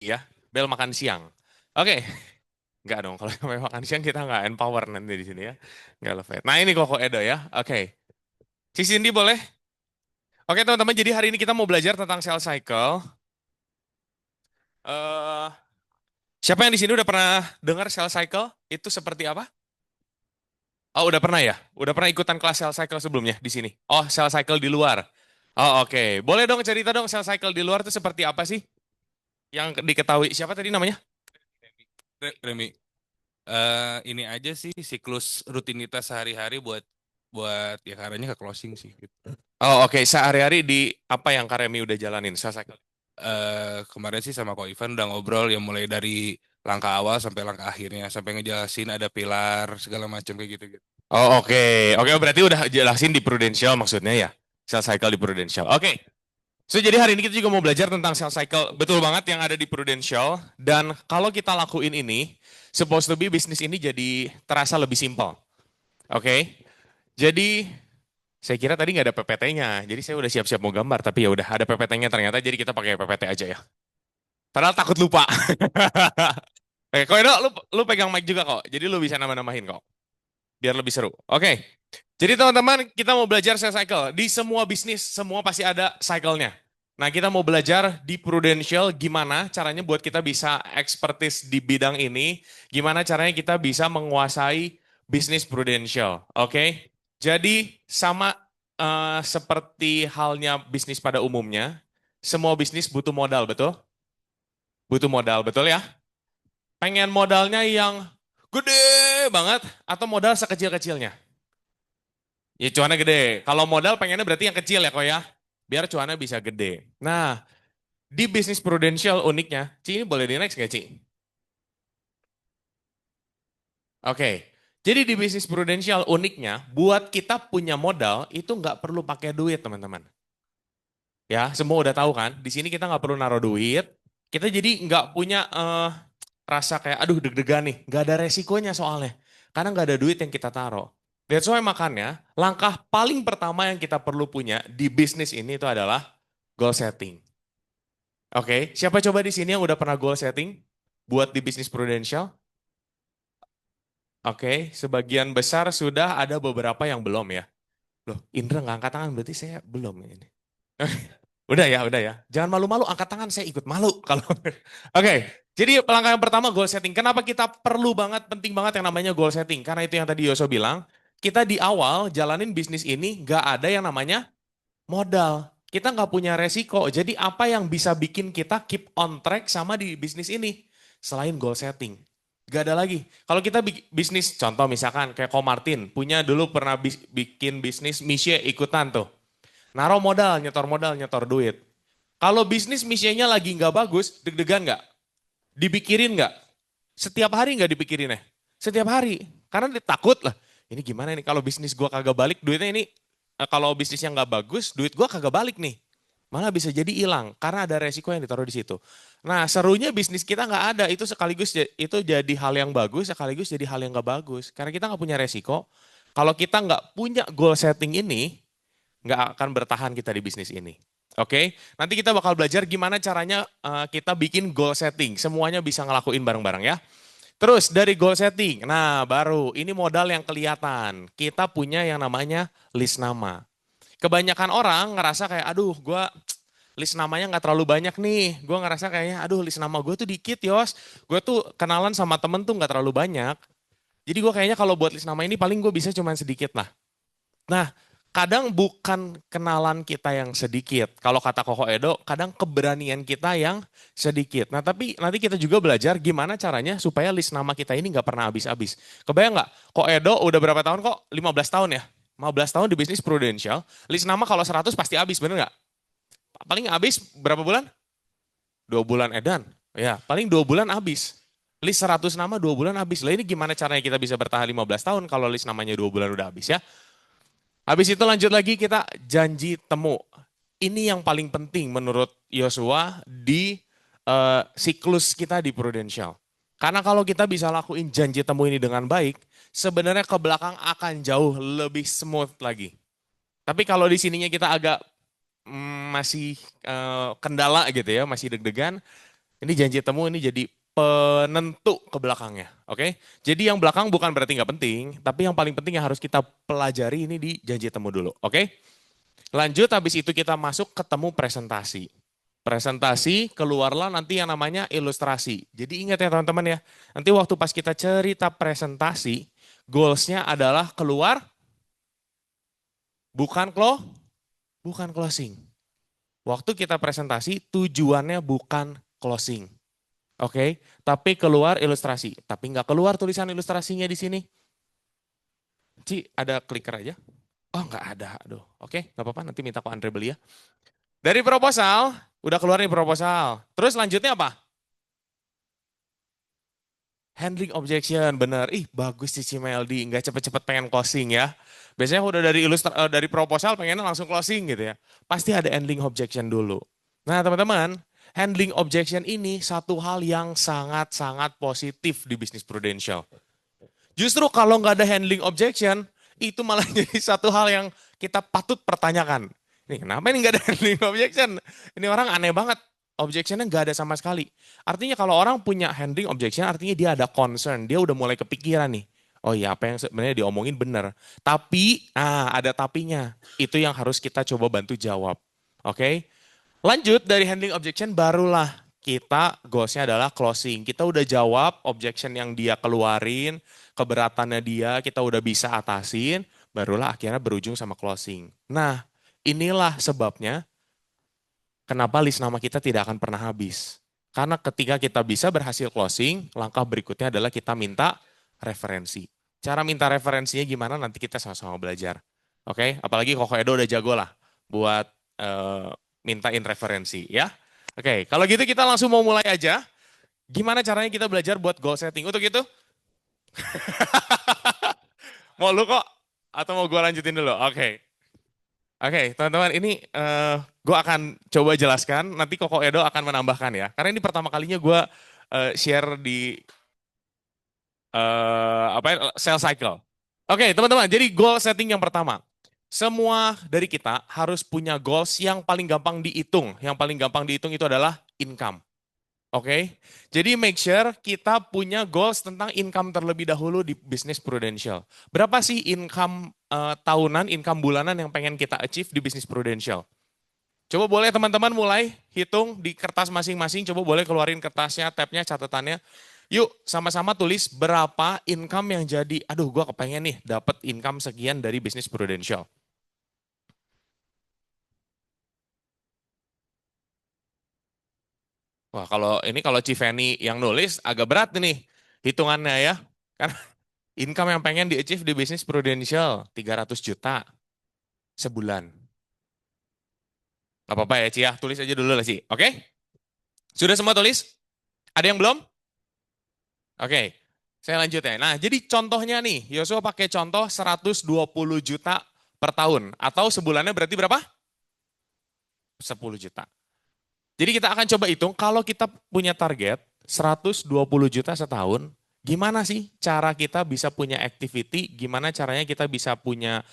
ya, bel makan siang. Oke, nggak dong. Kalau sampai makan siang kita nggak empower nanti di sini ya. Nggak elevate. Nah ini Koko Edo ya. Oke. Si Cindy boleh? Oke teman-teman, jadi hari ini kita mau belajar tentang sales cycle. eh Siapa yang di sini udah pernah dengar sales cycle? Itu seperti apa? Oh udah pernah ya? Udah pernah ikutan kelas sales cycle sebelumnya di sini? Oh sales cycle di luar. Oh oke. Boleh dong cerita dong sales cycle di luar itu seperti apa sih? Yang diketahui. Siapa tadi namanya? Remi, ini aja sih siklus rutinitas sehari-hari buat buat ya karanya ke closing sih gitu. Oh oke. Sehari-hari di apa yang Karemi udah jalanin sales cycle? Kemarin sih sama Ko Ivan udah ngobrol yang mulai dari langkah awal sampai langkah akhirnya sampai ngejelasin ada pilar segala macam kayak gitu-gitu. Oh oke. Oke berarti udah jelasin di Prudential maksudnya ya. Sales cycle di Prudential. Oke. So, jadi hari ini kita juga mau belajar tentang sales cycle. Betul banget yang ada di Prudential. Dan kalau kita lakuin ini, supposed to be bisnis ini jadi terasa lebih simpel. Oke. Jadi, saya kira tadi nggak ada PPT-nya. Jadi saya udah siap-siap mau gambar. Tapi ya udah ada PPT-nya ternyata. Jadi kita pakai PPT aja ya. Padahal takut lupa. Oke, kok Edo, lu pegang mic juga kok. Jadi lu bisa nambah-nambahin kok. Biar lebih seru. Oke. Jadi teman-teman, kita mau belajar sales cycle. Di semua bisnis, semua pasti ada cycle-nya. Nah, kita mau belajar di Prudential gimana caranya buat kita bisa expertise di bidang ini, gimana caranya kita bisa menguasai bisnis Prudential. Oke? Jadi sama seperti halnya bisnis pada umumnya, semua bisnis butuh modal, betul? Butuh modal, betul ya? Pengen modalnya yang gede banget atau modal sekecil-kecilnya? Ya cuannya gede. Kalau modal pengennya berarti yang kecil ya kok ya. Biar cuannya bisa gede. Nah, di bisnis Prudential uniknya, Ci ini boleh di next nggak Ci? Oke. Jadi di bisnis Prudential uniknya, buat kita punya modal itu nggak perlu pakai duit teman-teman. Ya, semua udah tahu kan. Di sini kita nggak perlu naruh duit. Kita jadi nggak punya rasa kayak, aduh deg-degan nih. Nggak ada resikonya soalnya. Karena nggak ada duit yang kita taruh. That's why makanya langkah paling pertama yang kita perlu punya di bisnis ini itu adalah goal setting. Oke, siapa coba di sini yang udah pernah goal setting buat di bisnis Prudential? Oke, sebagian besar sudah, ada beberapa yang belum ya. Loh, Indra nggak angkat tangan berarti saya belum ini. Udah ya. Jangan malu-malu angkat tangan, saya ikut malu kalau. Oke, jadi langkah yang pertama goal setting. Kenapa kita perlu banget, penting banget yang namanya goal setting? Karena itu yang tadi Yoso bilang, kita di awal jalanin bisnis ini nggak ada yang namanya modal. Kita nggak punya resiko. Jadi apa yang bisa bikin kita keep on track sama di bisnis ini? Selain goal setting. Gak ada lagi. Kalau kita bisnis, contoh misalkan kayak Ko Martin, punya dulu pernah bikin bisnis Misye ikutan tuh. Naruh modal, nyetor duit. Kalau bisnis misinya lagi nggak bagus, deg-degan nggak? Dipikirin nggak? Setiap hari nggak dipikirin ya? Setiap hari. Karena dia takut lah. Ini gimana nih kalau bisnis gua kagak balik, duitnya ini kalau bisnisnya nggak bagus, duit gua kagak balik nih. Malah bisa jadi hilang karena ada resiko yang ditaruh di situ. Nah, serunya bisnis kita nggak ada, itu sekaligus itu jadi hal yang bagus, sekaligus jadi hal yang nggak bagus. Karena kita nggak punya resiko. Kalau kita nggak punya goal setting ini, nggak akan bertahan kita di bisnis ini. Oke, nanti kita bakal belajar gimana caranya kita bikin goal setting. Semuanya bisa ngelakuin bareng-bareng ya. Terus dari goal setting, nah baru ini modal yang kelihatan. Kita punya yang namanya list nama. Kebanyakan orang ngerasa kayak, aduh gue list namanya nggak terlalu banyak nih. Gue ngerasa kayaknya, aduh list nama gue tuh dikit Yos. Gue tuh kenalan sama temen tuh nggak terlalu banyak. Jadi gue kayaknya kalau buat list nama ini paling gue bisa cuma sedikit lah. Nah, kadang bukan kenalan kita yang sedikit. Kalau kata Koko Edo, kadang keberanian kita yang sedikit. Nah, tapi nanti kita juga belajar gimana caranya supaya list nama kita ini nggak pernah habis-habis. Kebayang nggak? Kok Edo udah berapa tahun kok? 15 tahun ya? 15 tahun di bisnis Prudential. List nama kalau 100 pasti habis, bener nggak? Paling habis berapa bulan? 2 bulan edan. Ya, paling 2 bulan habis. List 100 nama 2 bulan habis. Lah ini gimana caranya kita bisa bertahan 15 tahun kalau list namanya 2 bulan udah habis ya? Habis itu lanjut lagi kita janji temu. Ini yang paling penting menurut Yosua di siklus kita di Prudential. Karena kalau kita bisa lakuin janji temu ini dengan baik, sebenarnya ke belakang akan jauh lebih smooth lagi. Tapi kalau di sininya kita agak masih kendala gitu ya, masih deg-degan, Ini janji temu ini jadi penentu ke belakangnya. Oke? Jadi yang belakang bukan berarti nggak penting, tapi yang paling penting yang harus kita pelajari ini di janji temu dulu. Oke? Lanjut, habis itu kita masuk ketemu presentasi. Presentasi, keluarlah nanti yang namanya ilustrasi. Jadi ingat ya teman-teman ya, nanti waktu pas kita cerita presentasi, goalsnya adalah keluar, bukan bukan closing. Waktu kita presentasi, tujuannya bukan closing. Oke, tapi keluar ilustrasi. Tapi nggak keluar tulisan ilustrasinya di sini. Ci, ada clicker aja? Oh, nggak ada. Aduh, oke, nggak apa-apa. Nanti minta ke Andre beli ya. Dari proposal, udah keluar nih proposal. Terus lanjutnya apa? Handling objection, bener. Ih, bagus Cici Meldi, nggak cepet-cepet pengen closing ya. Biasanya udah dari dari proposal pengennya langsung closing gitu ya. Pasti ada handling objection dulu. Nah, teman-teman, handling objection ini satu hal yang sangat-sangat positif di bisnis prudential. Justru kalau nggak ada handling objection, itu malah jadi satu hal yang kita patut pertanyakan. Nih, kenapa ini nggak ada handling objection? Ini orang aneh banget. Objectionnya nggak ada sama sekali. Artinya kalau orang punya handling objection, artinya dia ada concern. Dia udah mulai kepikiran nih. Oh iya, apa yang sebenarnya diomongin benar. Tapi, ada tapinya. Itu yang harus kita coba bantu jawab. Oke? Lanjut dari handling objection, barulah kita goalsnya adalah closing. Kita udah jawab objection yang dia keluarin, keberatannya dia, kita udah bisa atasin, barulah akhirnya berujung sama closing. Nah, inilah sebabnya kenapa list nama kita tidak akan pernah habis. Karena ketika kita bisa berhasil closing, langkah berikutnya adalah kita minta referensi. Cara minta referensinya gimana nanti kita sama-sama belajar. Oke, apalagi Koko Edo udah jago lah buat eh, mintain referensi ya. Oke, kalau gitu kita langsung mau mulai aja. Gimana caranya kita belajar buat goal setting? Untuk itu, mau lu kok? Atau mau gue lanjutin dulu? Oke. Oke, teman-teman, ini gue akan coba jelaskan. Nanti Koko Edo akan menambahkan ya. Karena ini pertama kalinya gue share di apa ya, sales cycle. Oke, teman-teman. Jadi goal setting yang pertama. Semua dari kita harus punya goals yang paling gampang dihitung. Yang paling gampang dihitung itu adalah income. Oke, jadi make sure kita punya goals tentang income terlebih dahulu di bisnis prudential. Berapa sih income tahunan, income bulanan yang pengen kita achieve di bisnis prudential? Coba boleh teman-teman mulai hitung di kertas masing-masing. Coba boleh keluarin kertasnya, tabnya, catatannya. Yuk sama-sama tulis berapa income yang jadi. Aduh, gue kepengen nih dapat income sekian dari bisnis prudential. Wah, kalau Civeni yang nulis agak berat nih hitungannya ya. Karena income yang pengen di-achieve di bisnis prudential 300 juta sebulan. Gak apa-apa ya, Ci ya. Tulis aja dulu lah, Ci. Oke? Sudah semua tulis? Ada yang belum? Oke. Saya lanjut ya. Nah, jadi contohnya nih, Yosua pakai contoh 120 juta per tahun. Atau sebulannya berarti berapa? 10 juta. Jadi kita akan coba hitung, kalau kita punya target 120 juta setahun, gimana sih cara kita bisa punya activity, gimana caranya kita bisa punya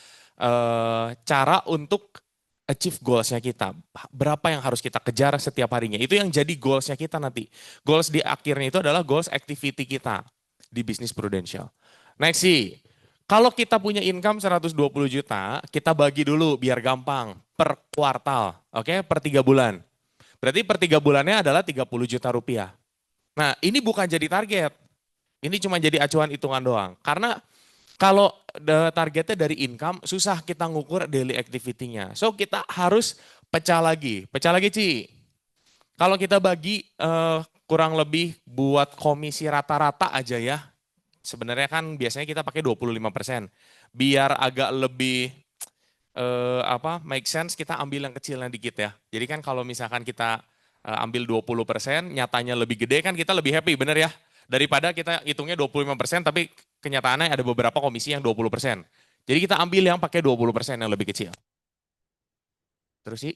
cara untuk achieve goalsnya kita. Berapa yang harus kita kejar setiap harinya. Itu yang jadi goalsnya kita nanti. Goals di akhirnya itu adalah goals activity kita di bisnis prudential. Next sih, kalau kita punya income 120 juta, kita bagi dulu biar gampang. Per kuartal, oke, per 3 bulan. Berarti per 3 bulannya adalah 30 juta rupiah. Nah, ini bukan jadi target. Ini cuma jadi acuan hitungan doang. Karena kalau targetnya dari income, susah kita ngukur daily activity-nya. So, kita harus pecah lagi. Pecah lagi, Ci. Kalau kita bagi kurang lebih buat komisi rata-rata aja ya. Sebenarnya kan biasanya kita pakai 25%. Biar agak lebih make sense, kita ambil yang kecilnya dikit ya. Jadi kan kalau misalkan kita ambil 20%, nyatanya lebih gede kan kita lebih happy, bener ya? Daripada kita hitungnya 25% tapi kenyataannya ada beberapa komisi yang 20%. Jadi kita ambil yang pakai 20% yang lebih kecil. Terus sih,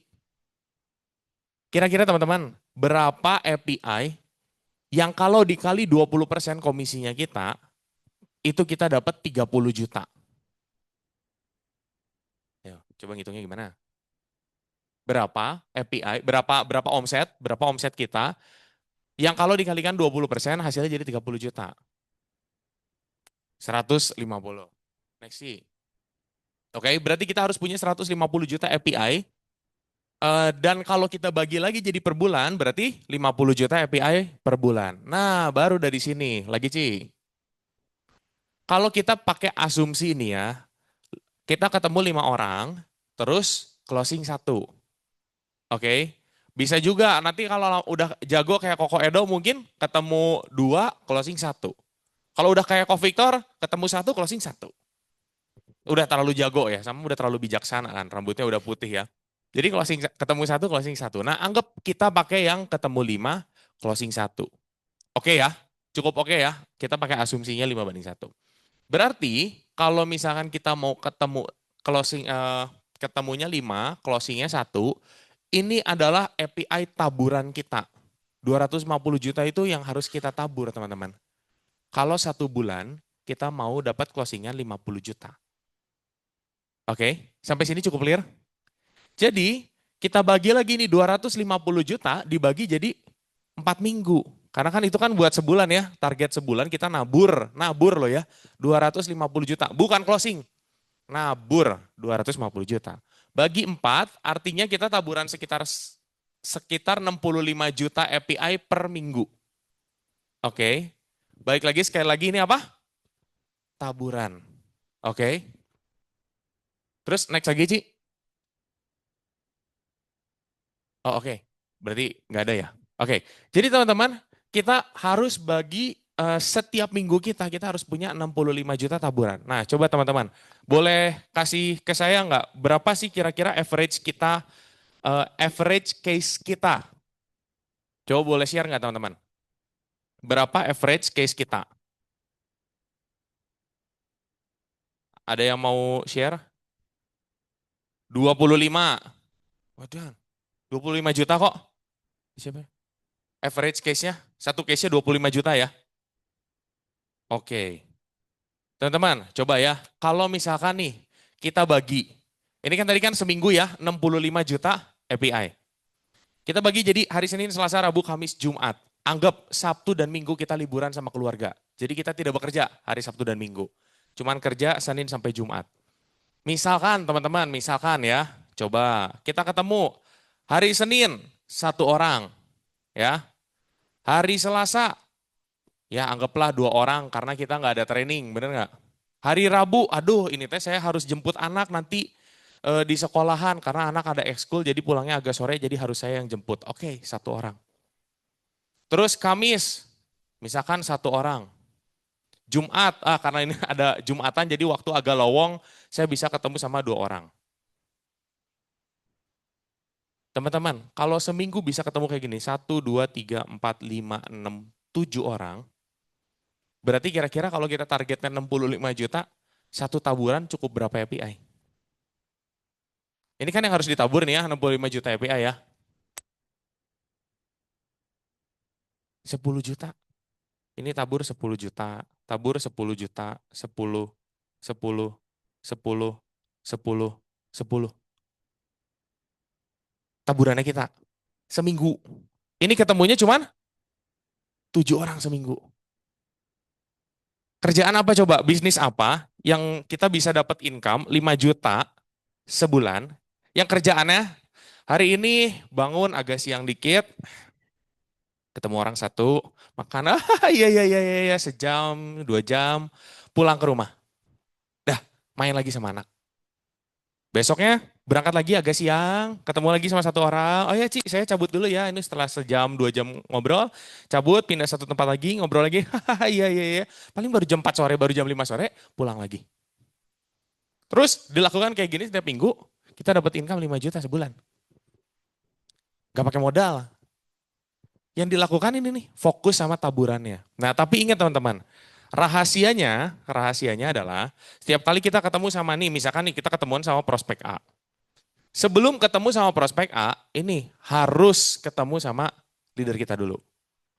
kira-kira teman-teman, berapa API yang kalau dikali 20% komisinya kita, itu kita dapat 30 juta. Ayo, coba ngitungnya gimana? Berapa API, berapa omset kita Yang kalau dikalikan 20% hasilnya jadi 30 juta. 150. Next sih. Oke, berarti kita harus punya 150 juta API. Dan kalau kita bagi lagi jadi per bulan, berarti 50 juta API per bulan. Nah, baru dari sini. Lagi, Ci. Kalau kita pakai asumsi ini ya, kita ketemu 5 orang, terus closing satu. Oke. Bisa juga nanti kalau udah jago kayak Koko Edo mungkin ketemu 2, closing satu. Kalau udah kayak Ko Victor, ketemu satu, closing satu. Udah terlalu jago ya, sama udah terlalu bijaksana kan, rambutnya udah putih ya. Jadi closing ketemu satu, closing satu. Nah, anggap kita pakai yang ketemu 5, closing satu. Oke ya, cukup oke ya. Kita pakai asumsinya 5/1. Berarti kalau misalkan kita mau ketemu closing ketemunya 5, closingnya satu, ini adalah API taburan kita. 250 juta itu yang harus kita tabur, teman-teman. Kalau satu bulan kita mau dapat closingnya 50 juta. Oke, sampai sini cukup clear? Jadi kita bagi lagi nih 250 juta dibagi jadi 4 minggu. Karena kan itu kan buat sebulan ya, target sebulan kita nabur loh ya, 250 juta. Bukan closing, nabur 250 juta. Bagi 4 artinya kita taburan sekitar 65 juta API per minggu. Oke, baik lagi sekali lagi ini apa? Taburan. Oke, terus next lagi Ci. Oh oke, berarti nggak ada ya. Oke, jadi teman-teman kita harus bagi setiap minggu kita harus punya 65 juta taburan. Nah coba teman-teman, boleh kasih ke saya nggak berapa sih kira-kira average kita, average case kita? Coba boleh share nggak teman-teman? Berapa average case kita? Ada yang mau share? 25. Waduh, 25 juta kok. Siapa? Average case-nya, satu case-nya 25 juta ya. Oke. Teman-teman, coba ya. Kalau misalkan nih, kita bagi. Ini kan tadi kan seminggu ya, 65 juta API. Kita bagi jadi hari Senin, Selasa, Rabu, Kamis, Jumat. Anggap Sabtu dan Minggu kita liburan sama keluarga. Jadi kita tidak bekerja hari Sabtu dan Minggu. Cuman kerja Senin sampai Jumat. Misalkan teman-teman, misalkan ya, coba kita ketemu hari Senin, satu orang. Ya, hari Selasa, ya anggaplah 2 orang karena kita nggak ada training, bener nggak? Hari Rabu, aduh ini teh saya harus jemput anak nanti di sekolahan karena anak ada ekskul jadi pulangnya agak sore jadi harus saya yang jemput. Oke, satu orang. Terus Kamis, misalkan satu orang. Jumat, karena ini ada Jumatan jadi waktu agak lowong, saya bisa ketemu sama 2 orang. Teman-teman, kalau seminggu bisa ketemu kayak gini, 1, 2, 3, 4, 5, 6, 7 orang, berarti kira-kira kalau kita targetnya 65 juta, satu taburan cukup berapa API? Ini kan yang harus ditabur nih ya, 65 juta API ya. 10 juta. Ini tabur 10 juta, tabur 10 juta, 10, 10, 10, 10, 10. Taburannya kita seminggu. Ini ketemunya cuman 7 orang seminggu. Kerjaan apa coba? Bisnis apa yang kita bisa dapat income 5 juta sebulan? Yang kerjaannya hari ini bangun agak siang dikit, ketemu orang satu, makan, iya, iya, iya, iya, iya, sejam, 2 jam, pulang ke rumah. Dah, main lagi sama anak. Besoknya berangkat lagi agak siang, ketemu lagi sama satu orang. Oh ya Ci, saya cabut dulu ya. Ini setelah sejam, 2 jam ngobrol, cabut, pindah satu tempat lagi, ngobrol lagi. Iya, iya, iya. Paling baru jam 4 sore, baru jam 5 sore, pulang lagi. Terus dilakukan kayak gini setiap minggu, kita dapat income 5 juta sebulan. Gak pakai modal. Yang dilakukan ini nih, fokus sama taburannya. Nah tapi ingat teman-teman, rahasianya adalah setiap kali kita ketemu sama nih, misalkan nih kita ketemuan sama prospek A. Sebelum ketemu sama prospek A, ini harus ketemu sama leader kita dulu.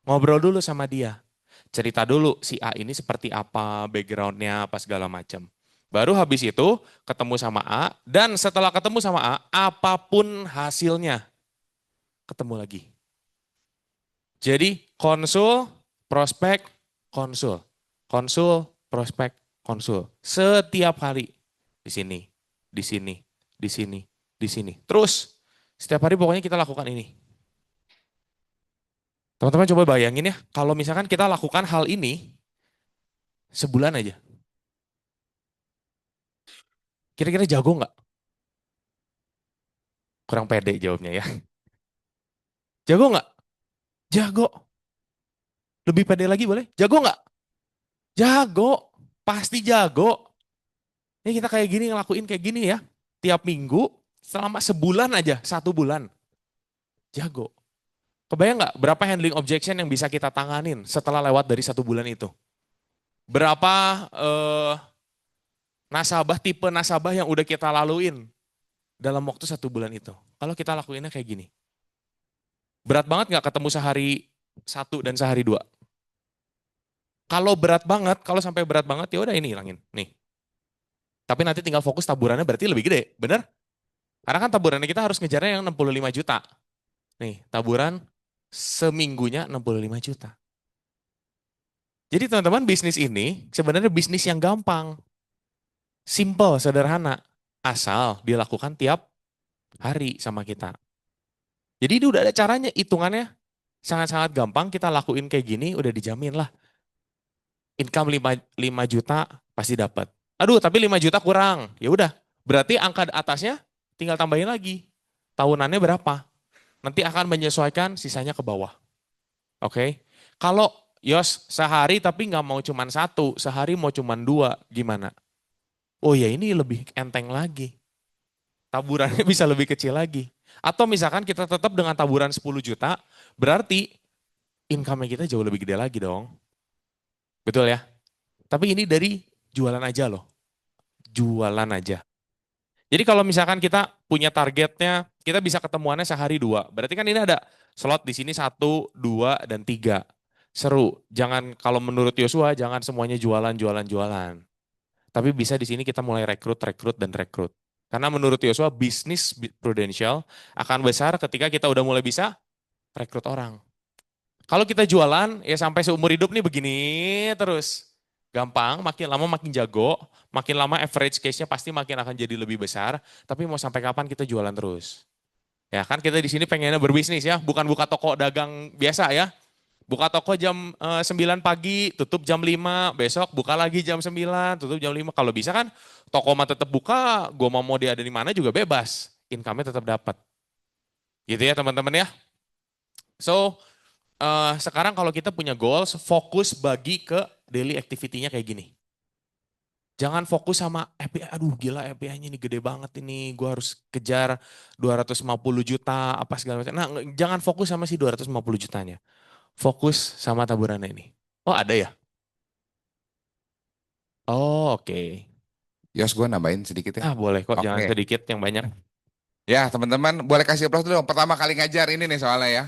Ngobrol dulu sama dia. Cerita dulu si A ini seperti apa, backgroundnya, apa segala macam. Baru habis itu ketemu sama A, dan setelah ketemu sama A, apapun hasilnya, ketemu lagi. Jadi konsul, prospek, konsul. Konsul, prospek, konsul. Setiap hari. Di sini, di sini, di sini, di sini. Terus, setiap hari pokoknya kita lakukan ini. Teman-teman coba bayangin ya, kalau misalkan kita lakukan hal ini sebulan aja. Kira-kira jago nggak? Kurang pede jawabnya ya. Jago nggak? Jago. Lebih pede lagi boleh? Jago nggak? Jago. Pasti jago. Ini kita kayak gini ngelakuin kayak gini ya. Tiap minggu selama sebulan aja, 1 bulan. Jago. Kebayang nggak berapa handling objection yang bisa kita tanganin setelah lewat dari 1 bulan itu? Berapa nasabah, tipe nasabah yang udah kita laluin dalam waktu 1 bulan itu? Kalau kita lakuinnya kayak gini. Berat banget nggak ketemu sehari 1 dan sehari 2? Kalau berat banget, kalau sampai berat banget ya udah ini hilangin. Nih. Tapi nanti tinggal fokus taburannya berarti lebih gede, bener? Karena kan taburannya kita harus ngejarnya yang 65 juta. Nih, taburan seminggunya 65 juta. Jadi teman-teman bisnis ini sebenarnya bisnis yang gampang. Simple, sederhana. Asal dilakukan tiap hari sama kita. Jadi ini udah ada caranya, hitungannya sangat-sangat gampang. Kita lakuin kayak gini udah dijamin lah. Income 5 juta pasti dapat. Aduh, tapi 5 juta kurang. Ya udah, berarti angka atasnya tinggal tambahin lagi. Tahunannya berapa? Nanti akan menyesuaikan sisanya ke bawah. Oke. Kalau Yos sehari tapi nggak mau cuman 1, sehari mau cuman 2, gimana? Oh ya ini lebih enteng lagi. Taburannya bisa lebih kecil lagi. Atau misalkan kita tetap dengan taburan 10 juta, berarti income kita jauh lebih gede lagi dong. Betul ya? Tapi ini dari jualan aja loh. Jualan aja. Jadi kalau misalkan kita punya targetnya, kita bisa ketemuannya sehari 2. Berarti kan ini ada slot di sini 1, 2, dan 3. Seru. Jangan kalau menurut Yosua jangan semuanya jualan, jualan, jualan. Tapi bisa di sini kita mulai rekrut, rekrut, dan rekrut. Karena menurut Yosua bisnis Prudential akan besar ketika kita udah mulai bisa rekrut orang. Kalau kita jualan ya sampai seumur hidup nih begini terus. Gampang, makin lama makin jago, makin lama average case-nya pasti makin akan jadi lebih besar, tapi mau sampai kapan kita jualan terus? Ya kan kita di sini pengennya berbisnis ya, bukan buka toko dagang biasa ya. Buka toko jam 9 pagi, tutup jam 5, besok buka lagi jam 9, tutup jam 5. Kalau bisa kan toko mah tetap buka, gua mau dia ada di mana juga bebas. Income-nya tetap dapat. Gitu ya teman-teman ya. So, sekarang kalau kita punya goals, fokus bagi ke daily activity-nya kayak gini. Jangan fokus sama API, aduh gila API-nya ini gede banget ini, gue harus kejar 250 juta, apa segala macam. Nah, jangan fokus sama si 250 jutanya. Fokus sama taburannya ini. Oh ada ya? Oh oke. Yos, gue nambahin sedikit ya. Ah boleh kok, jangan Oke. sedikit yang banyak. Ya, teman-teman, boleh kasih aplaus dulu dong. Pertama kali ngajar ini nih soalnya ya.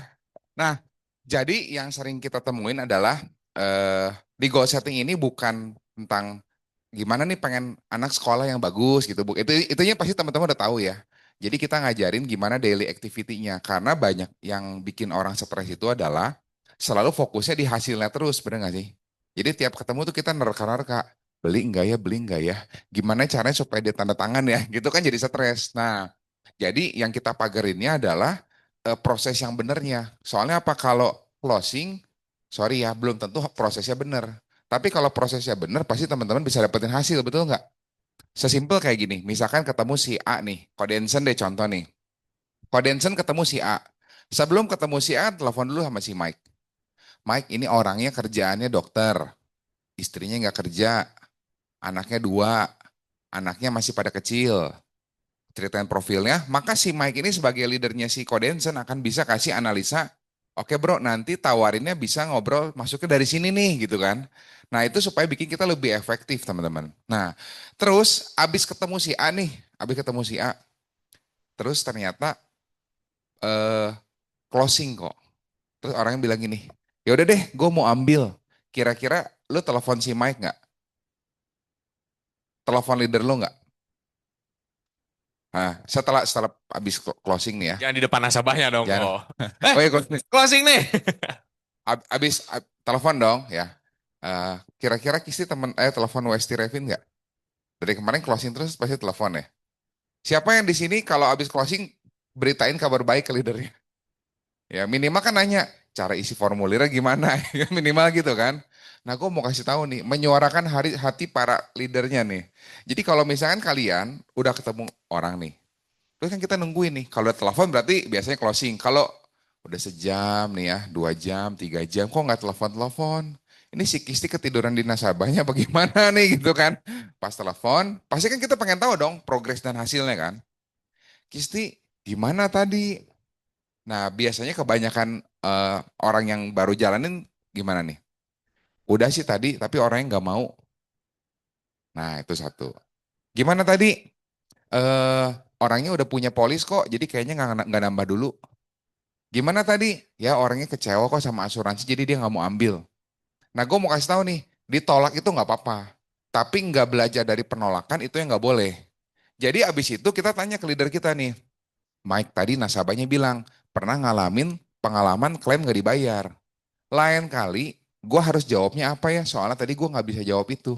Nah, jadi yang sering kita temuin adalah di goal setting ini bukan tentang gimana nih pengen anak sekolah yang bagus gitu, Bu. Itunya pasti teman-teman udah tahu ya. Jadi kita ngajarin gimana daily activity-nya karena banyak yang bikin orang stres itu adalah selalu fokusnya di hasilnya terus, bener nggak sih? Jadi tiap ketemu tuh kita nerka-nerka, beli enggak ya? Gimana caranya supaya dia tanda tangan ya? Gitu kan jadi stres. Nah, jadi yang kita pagarinnya adalah proses yang benernya. Soalnya apa kalau closing, sorry ya, belum tentu prosesnya bener. Tapi kalau prosesnya bener, pasti teman-teman bisa dapetin hasil, betul nggak? Sesimpel kayak gini, misalkan ketemu si A nih, Kodensen deh contoh nih. Kodensen ketemu si A. Sebelum ketemu si A, telepon dulu sama si Mike. Mike, ini orangnya kerjaannya dokter, istrinya nggak kerja, anaknya 2, anaknya masih pada kecil. Ceritain profilnya, maka si Mike ini sebagai leadernya si Kodensen akan bisa kasih analisa, oke bro, nanti tawarinnya bisa ngobrol masuknya dari sini nih gitu kan. Nah itu supaya bikin kita lebih efektif teman-teman. Nah terus abis ketemu si A nih, abis ketemu si A, terus ternyata eh, closing kok. Terus orangnya bilang gini, ya udah deh gue mau ambil, kira-kira lu telepon si Mike nggak? Telepon leader lu nggak? Nah setelah abis closing nih ya, Jangan di depan nasabahnya dong. jangan. Oh. Eh Oh ya closing. closing nih. telepon dong ya. Kira-kira Kisti telepon Westi Revin nggak? Dari kemarin closing terus pasti telepon ya. Siapa yang di sini kalau abis closing beritain kabar baik ke leadernya? Ya minimal kan nanya cara isi formulirnya gimana, minimal gitu kan. Nah gue mau kasih tahu nih, menyuarakan hati para leadernya nih. Jadi kalau misalkan kalian udah ketemu orang nih, terus kan kita nungguin nih. Kalau udah telepon berarti biasanya closing. Kalau udah sejam nih ya, 2 jam, 3 jam, kok nggak telepon-telepon? Ini si Kisti ketiduran di nasabahnya bagaimana nih gitu kan. Pas telepon, pasti kan kita pengen tahu dong progres dan hasilnya kan. Kisti, gimana tadi? Nah, biasanya kebanyakan orang yang baru jalanin gimana nih? Udah sih tadi, tapi orangnya nggak mau. Nah, itu satu. Gimana tadi? eh Orangnya udah punya polis kok, jadi kayaknya nggak nambah dulu. Gimana tadi? Ya orangnya kecewa kok sama asuransi, jadi dia nggak mau ambil. Nah, gue mau kasih tahu nih, ditolak itu nggak apa-apa. Tapi nggak belajar dari penolakan itu yang nggak boleh. Jadi abis itu kita tanya ke leader kita nih, Mike tadi nasabahnya bilang, pernah ngalamin pengalaman klaim nggak dibayar. Lain kali, gue harus jawabnya apa ya? Soalnya tadi gue nggak bisa jawab itu.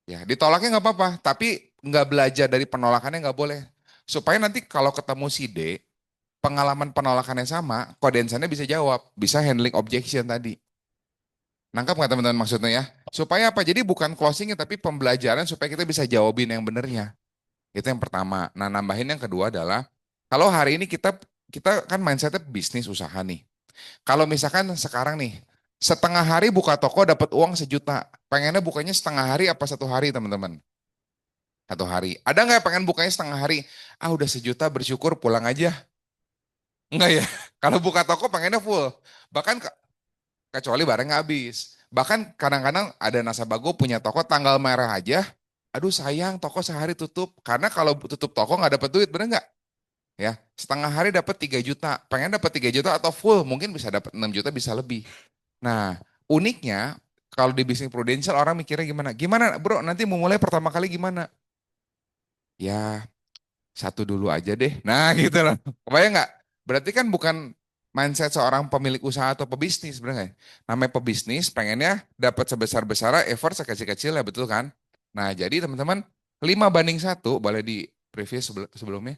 Ya, ditolaknya nggak apa-apa, tapi nggak belajar dari penolakannya nggak boleh. Supaya nanti kalau ketemu si D, pengalaman penolakannya sama, kodensannya bisa jawab, bisa handling objection tadi. Nangkap nggak teman-teman maksudnya ya? Supaya apa? Jadi bukan closingnya, tapi pembelajaran supaya kita bisa jawabin yang benernya. Itu yang pertama. Nah, nambahin yang kedua adalah, kalau hari ini kita kita kan mindsetnya bisnis usaha nih. Kalau misalkan sekarang nih, setengah hari buka toko dapat uang 1 juta. Pengennya bukanya setengah hari apa 1 hari teman-teman? 1 hari. Ada nggak yang pengen bukanya setengah hari? Ah udah 1 juta bersyukur pulang aja. Enggak ya. Kalau buka toko pengennya full. Bahkan kecuali barangnya habis. Bahkan kadang-kadang ada nasabah gue punya toko tanggal merah aja. Aduh sayang toko sehari tutup. Karena kalau tutup toko nggak dapat duit, bener nggak? Ya, setengah hari dapat 3 juta. Pengen dapat 3 juta atau full, mungkin bisa dapat 6 juta bisa lebih. Nah, uniknya kalau di bisnis prudensial orang mikirnya gimana? Gimana bro, nanti mau mulai pertama kali gimana? Ya, satu dulu aja deh. Nah, gitu loh. Kebayang nggak? Berarti kan bukan mindset seorang pemilik usaha atau pebisnis, bener nggak? Namanya pebisnis, pengennya dapat sebesar-besar, effort sekecil-kecil ya, betul kan? Nah, jadi teman-teman, 5 banding 1, boleh di previous sebelumnya.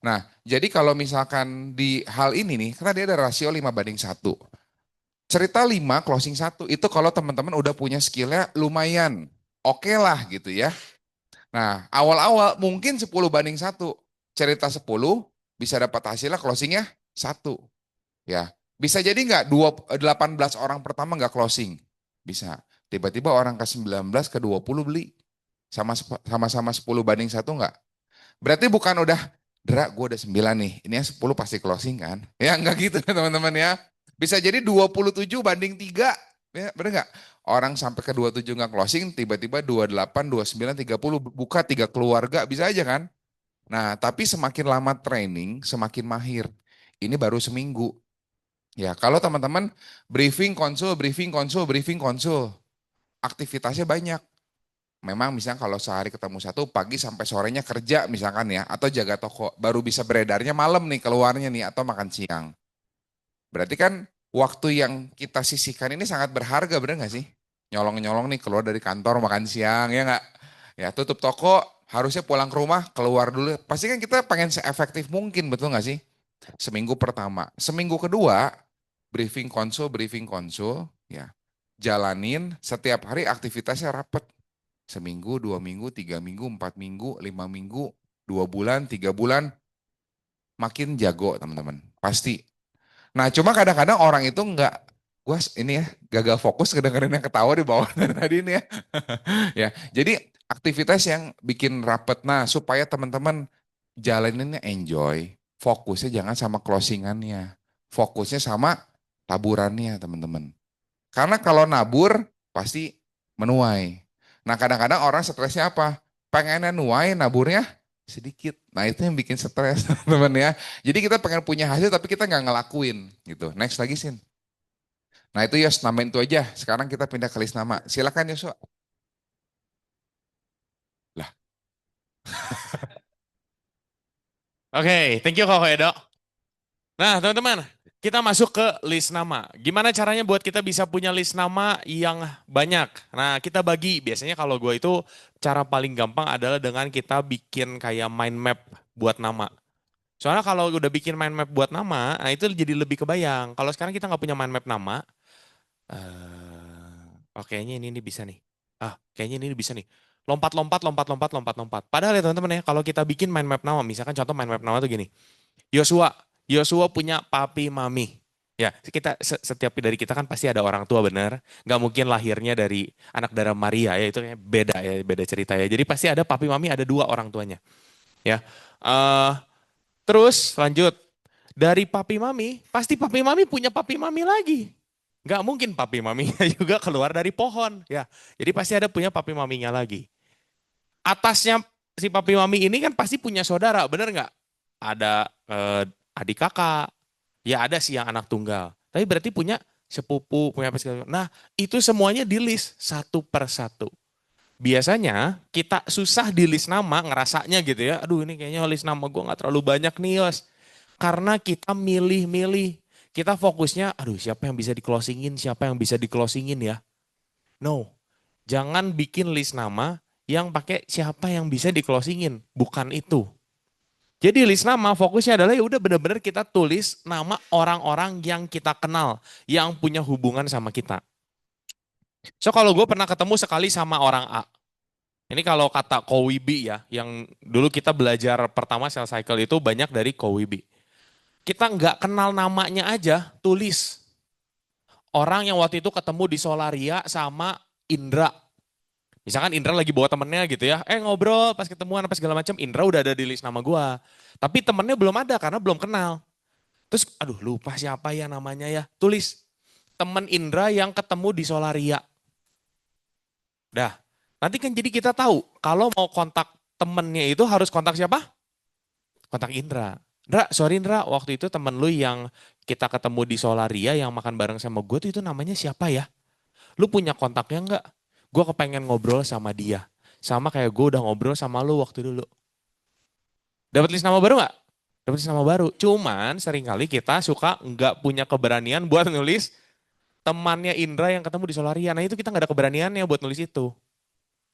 Nah, jadi kalau misalkan di hal ini nih, karena dia ada rasio 5 banding 1. Cerita 5, closing 1, itu kalau teman-teman udah punya skillnya lumayan. Oke lah gitu ya. Nah, awal-awal mungkin 10 banding 1. Cerita 10 bisa dapat hasilnya closingnya 1. Ya, bisa jadi nggak 18 orang pertama nggak closing. Bisa. Tiba-tiba orang ke 19 ke 20 beli. Sama-sama 10 banding 1 nggak? Berarti bukan udah, Dra, gue udah 9 nih. Ini yang 10 pasti closing kan? Ya nggak gitu teman-teman ya. Bisa jadi 27 banding 3. Ya, bener nggak? Orang sampai ke 27 nggak closing, tiba-tiba 28, 29, 30 buka 3 keluarga, bisa aja kan? Nah, tapi semakin lama training, semakin mahir. Ini baru seminggu. Ya, kalau teman-teman briefing, konsul, briefing, konsul, briefing, konsul. Aktivitasnya banyak. Memang misalnya kalau sehari ketemu 1, pagi sampai sorenya kerja misalkan ya, atau jaga toko, baru bisa beredarnya malam nih keluarnya nih, atau makan siang. Berarti kan waktu yang kita sisihkan ini sangat berharga, bener nggak sih? Nyolong-nyolong nih keluar dari kantor makan siang, ya nggak? Ya tutup toko, harusnya pulang ke rumah, keluar dulu. Pasti kan kita pengen seefektif mungkin, betul nggak sih? Seminggu pertama. Seminggu kedua, briefing konsul, ya. Jalanin setiap hari aktivitasnya rapet. Seminggu, 2 minggu, 3 minggu, 4 minggu, 5 minggu, 2 bulan, 3 bulan, makin jago teman-teman. Pasti. Nah cuma kadang-kadang orang itu nggak, gua ini ya gagal fokus kedengerin yang ketawa di bawah dari tadi ini ya. Ya, jadi aktivitas yang bikin rapet. Nah supaya teman-teman jalaninnya enjoy, fokusnya jangan sama closingannya, fokusnya sama taburannya teman-teman. Karena kalau nabur pasti menuai. Nah kadang-kadang orang stresnya apa? Pengennya nuai, naburnya sedikit. Nah itu yang bikin stres teman-teman ya. Jadi kita pengen punya hasil tapi kita nggak ngelakuin gitu. Next lagi Sin. Nah itu Yos, namain itu aja. Sekarang kita pindah ke list nama. Silakan Yosua. Lah, Oke, thank you Koko Edo. Nah, teman-teman, Kita masuk ke list nama. Gimana caranya buat kita bisa punya list nama yang banyak? Nah, kita bagi. Biasanya kalau gue itu cara paling gampang adalah dengan kita bikin kayak mind map buat nama. Soalnya kalau udah bikin mind map buat nama, nah itu jadi lebih kebayang. Kalau sekarang kita nggak punya mind map nama, oh kayaknya ini bisa nih. Kayaknya ini bisa nih. Lompat, lompat, lompat, lompat, lompat, lompat. Padahal ya teman-teman ya, kalau kita bikin mind map nama, misalkan contoh mind map nama tuh gini. Yosua, Yosua punya papi mami. Ya, kita setiap dari kita kan pasti ada orang tua bener. Nggak mungkin lahirnya dari anak darah Maria ya, itu kayak beda ya, beda cerita ya. Jadi pasti ada papi mami, ada dua orang tuanya. Ya, eh terus lanjut dari papi mami, pasti papi mami punya papi mami lagi. Nggak mungkin papi maminya juga keluar dari pohon. Ya, jadi pasti ada punya papi maminya lagi. Atasnya si papi mami ini kan pasti punya saudara, bener nggak? Ada adik kakak, ya ada sih yang anak tunggal. Tapi berarti punya sepupu, punya apa segala macam. Nah, itu semuanya di list satu per satu. Biasanya kita susah di list nama ngerasanya gitu ya. Aduh ini kayaknya list nama gue nggak terlalu banyak nih Yos. Karena kita milih-milih. Kita fokusnya, aduh siapa yang bisa di-closingin, siapa yang bisa di-closingin ya. No, jangan bikin list nama yang pakai siapa yang bisa di-closingin. Bukan itu. Jadi list nama fokusnya adalah ya udah benar-benar kita tulis nama orang-orang yang kita kenal, yang punya hubungan sama kita. So kalau gue pernah ketemu sekali sama orang A. Ini kalau kata Kowibi ya, yang dulu kita belajar pertama sales cycle itu banyak dari Kowibi. Kita nggak kenal namanya aja, tulis. Orang yang waktu itu ketemu di Solaria sama Indra. Misalkan Indra lagi bawa temennya gitu ya, ngobrol pas ketemuan apa segala macam, Indra udah ada di list nama gua. Tapi temennya belum ada karena belum kenal. Terus aduh lupa siapa ya namanya ya, tulis temen Indra yang ketemu di Solaria. Dah, nanti kan jadi kita tahu kalau mau kontak temennya itu harus kontak siapa? Kontak Indra. Indra, sorry Indra, waktu itu temen lu yang kita ketemu di Solaria yang makan bareng sama gue tuh itu namanya siapa ya? Lu punya kontaknya nggak? Gue kepengen ngobrol sama dia. Sama kayak gue udah ngobrol sama lu waktu dulu. Dapat list nama baru nggak? Dapat list nama baru. Cuman seringkali kita suka nggak punya keberanian buat nulis temannya Indra yang ketemu di Solaria. Nah itu kita nggak ada keberaniannya buat nulis itu.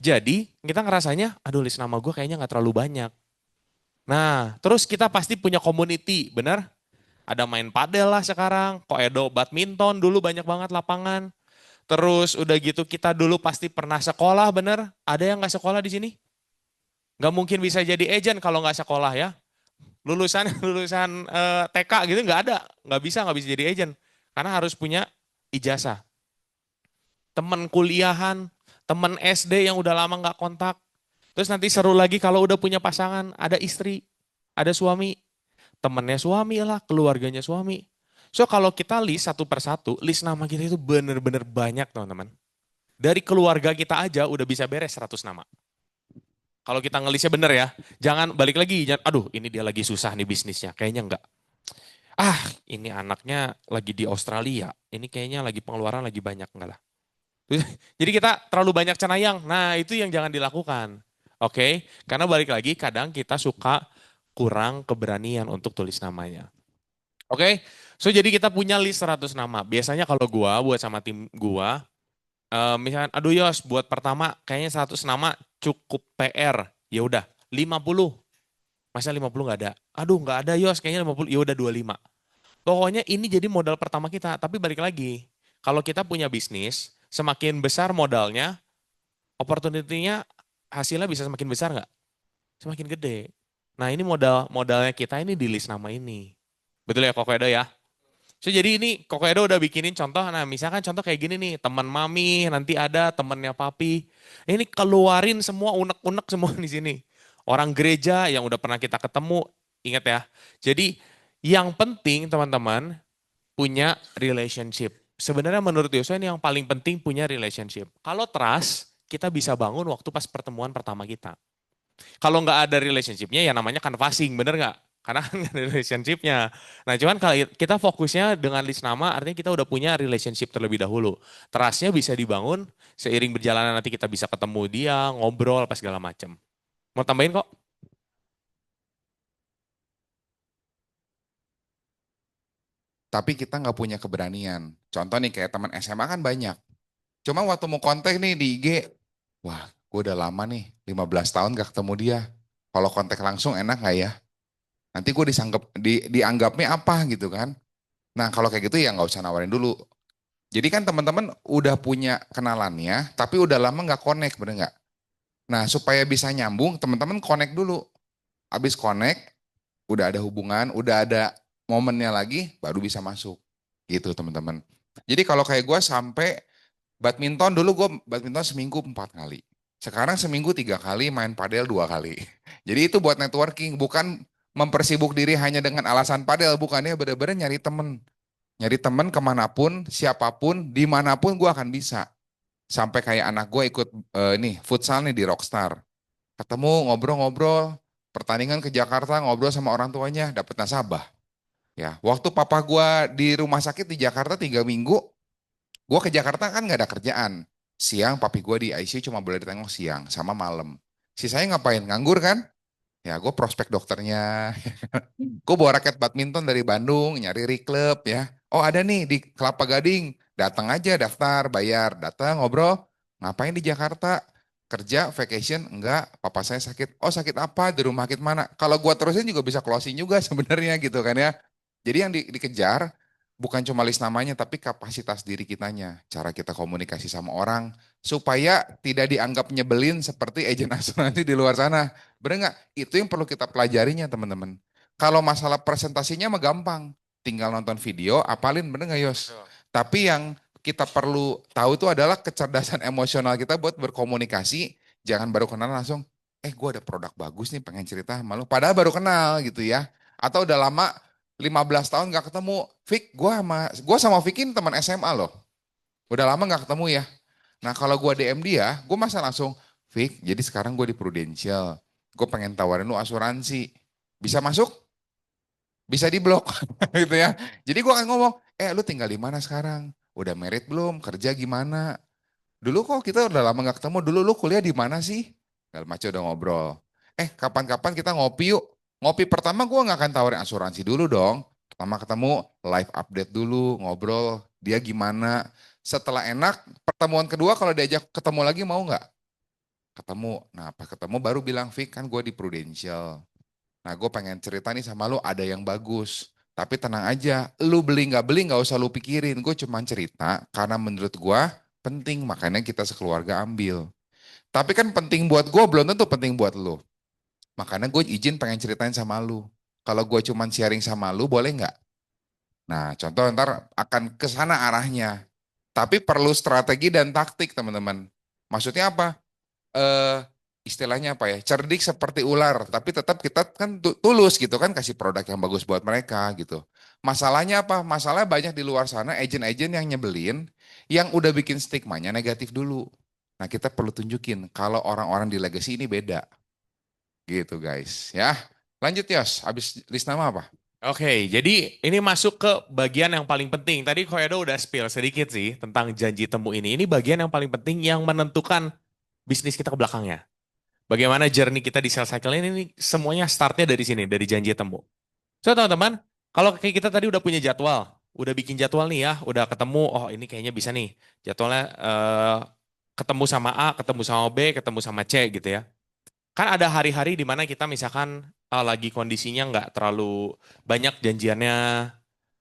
Jadi kita ngerasanya, aduh list nama gue kayaknya nggak terlalu banyak. Nah terus kita pasti punya community, bener? Ada main padel lah sekarang, koedo badminton dulu banyak banget lapangan. Terus udah gitu kita dulu pasti pernah sekolah, bener? Ada yang nggak sekolah di sini? Nggak mungkin bisa jadi agent kalau nggak sekolah ya. Lulusan lulusan TK gitu nggak bisa jadi agent karena harus punya ijazah. Temen kuliahan, temen SD yang udah lama nggak kontak. Terus nanti seru lagi kalau udah punya pasangan, ada istri, ada suami, temennya suami lah, keluarganya suami. So kalau kita list satu per satu, list nama kita itu bener-bener banyak teman-teman. Dari keluarga kita aja udah bisa beres 100 nama. Kalau kita ngelisnya bener ya, jangan balik lagi, aduh ini dia lagi susah nih bisnisnya, kayaknya enggak. Ini anaknya lagi di Australia, ini kayaknya lagi pengeluaran lagi banyak, enggak lah. Jadi kita terlalu banyak cenayang, nah itu yang jangan dilakukan. Oke, karena balik lagi kadang kita suka kurang keberanian untuk tulis namanya. Oke, so jadi kita punya list 100 nama. Biasanya kalau gua buat sama tim gua, misalkan aduh Yos buat pertama kayaknya 100 nama cukup PR. Ya udah 50. Masa 50 nggak ada? Aduh nggak ada Yos kayaknya 50. Ya udah 25. Pokoknya ini jadi modal pertama kita. Tapi balik lagi, kalau kita punya bisnis, semakin besar modalnya, opportunity-nya hasilnya bisa semakin besar nggak? Semakin gede. Nah ini modalnya kita ini di list nama ini. Betul ya Koko Edo ya? So jadi ini Koko Edo udah bikinin contoh, nah misalkan contoh kayak gini nih, teman mami, nanti ada temennya papi. Ini keluarin semua unek-unek semua di sini. Orang gereja yang udah pernah kita ketemu, ingat ya. Jadi yang penting teman-teman punya relationship. Sebenarnya menurut Yosua ini yang paling penting punya relationship. Kalau trust, kita bisa bangun waktu pas pertemuan pertama kita. Kalau nggak ada relationshipnya ya namanya canvassing, bener nggak? Karena kan nggak ada relationshipnya. Nah cuman kalau kita fokusnya dengan list nama artinya kita udah punya relationship terlebih dahulu. Trustnya bisa dibangun seiring berjalan nanti kita bisa ketemu dia, ngobrol, apa segala macam. Mau tambahin kok? tapi kita nggak punya keberanian. Contoh nih kayak teman SMA kan banyak. Cuma waktu mau kontak nih di IG, wah gue udah lama nih, 15 tahun gak ketemu dia. Kalau kontak langsung enak nggak ya? Nanti gue dianggapnya apa gitu kan? Nah kalau kayak gitu ya nggak usah nawarin dulu. Jadi kan teman-teman udah punya kenalannya, tapi udah lama nggak connect, bener nggak? Nah supaya bisa nyambung, teman-teman connect dulu. Abis connect, udah ada hubungan, udah ada momennya lagi, baru bisa masuk. Gitu teman-teman. Jadi kalau kayak gue sampai badminton dulu gue badminton seminggu 4 kali. Sekarang seminggu 3 kali, main padel 2 kali. Jadi itu buat networking, bukan mempersibuk diri hanya dengan alasan padel, bukannya bener-bener nyari temen. Nyari temen kemanapun, siapapun, dimanapun gue akan bisa. Sampai kayak anak gue ikut nih futsal nih di Rockstar. Ketemu ngobrol-ngobrol, pertandingan ke Jakarta ngobrol sama orang tuanya, dapet nasabah. Ya, waktu papa gue di rumah sakit di Jakarta 3 minggu, gue ke Jakarta kan nggak ada kerjaan. Siang papi gue di ICU cuma boleh ditengok siang sama malam. Sisanya ngapain? Nganggur kan? Ya gue prospek dokternya. Gue bawa raket badminton dari Bandung, nyari klub ya. Oh ada nih di Kelapa Gading. Datang aja daftar, bayar. Datang ngobrol. Ngapain di Jakarta? Kerja, vacation? Enggak, papa saya sakit. Oh sakit apa? Di rumah sakit mana? Kalau gue terusin juga bisa closing juga sebenarnya gitu kan ya. Jadi yang dikejar bukan cuma list namanya, tapi kapasitas diri kitanya. Cara kita komunikasi sama orang, supaya tidak dianggap nyebelin seperti agen asuransi di luar sana. Bener nggak? Itu yang perlu kita pelajarinya teman-teman. Kalau masalah presentasinya mah gampang. Tinggal nonton video, apalin, bener nggak Yos? Tapi yang kita perlu tahu itu adalah kecerdasan emosional kita buat berkomunikasi. Jangan baru kenal langsung, gue ada produk bagus nih pengen cerita sama lu. Padahal baru kenal gitu ya. Atau udah lama 15 tahun gak ketemu. Vic, gue sama Vicin teman SMA loh. Udah lama gak ketemu ya. Nah kalau gue DM dia, gue masa langsung, Vic, jadi sekarang gue di Prudential. Gue pengen tawarin lu asuransi. Bisa masuk? Bisa diblok gitu ya. Jadi gue akan ngomong, lu tinggal di mana sekarang? Udah married belum? Kerja gimana? Dulu kok kita udah lama gak ketemu, dulu lu kuliah di mana sih? Segala macam udah ngobrol. Kapan-kapan kita ngopi yuk. Ngopi pertama gue gak akan tawarin asuransi dulu dong. Pertama ketemu, live update dulu, ngobrol, dia gimana. Setelah enak, pertemuan kedua kalau diajak ketemu lagi mau nggak? Ketemu. Nah pas ketemu baru bilang, Vic kan gue di Prudential. Nah gue pengen cerita nih sama lu ada yang bagus. Tapi tenang aja, lu beli nggak usah lu pikirin. Gue cuma cerita karena menurut gue penting, makanya kita sekeluarga ambil. Tapi kan penting buat gue belum tentu penting buat lu. Makanya gue izin pengen ceritain sama lu. Kalau gue cuma sharing sama lu boleh nggak? Nah contoh ntar akan ke sana arahnya. Tapi perlu strategi dan taktik teman-teman. Maksudnya apa? eh Istilahnya apa ya? Cerdik seperti ular, tapi tetap kita kan tulus gitu kan kasih produk yang bagus buat mereka gitu. Masalahnya apa? Masalahnya banyak di luar sana agen-agen yang nyebelin, yang udah bikin stigmanya negatif dulu. Nah, kita perlu tunjukin kalau orang-orang di legacy ini beda. Gitu, guys, ya. Lanjut, Yos. Habis list nama apa? Oke, jadi ini masuk ke bagian yang paling penting. Tadi Koedo udah spill sedikit sih tentang janji temu ini. Ini bagian yang paling penting yang menentukan bisnis kita ke belakangnya. Bagaimana journey kita di sales cycle ini semuanya startnya dari sini, dari janji temu. So teman-teman, kalau kayak kita tadi udah punya jadwal, udah bikin jadwal nih ya, udah ketemu, oh ini kayaknya bisa nih. Jadwalnya ketemu sama A, ketemu sama B, ketemu sama C gitu ya. Kan ada hari-hari di mana kita misalkan lagi kondisinya nggak terlalu banyak janjiannya,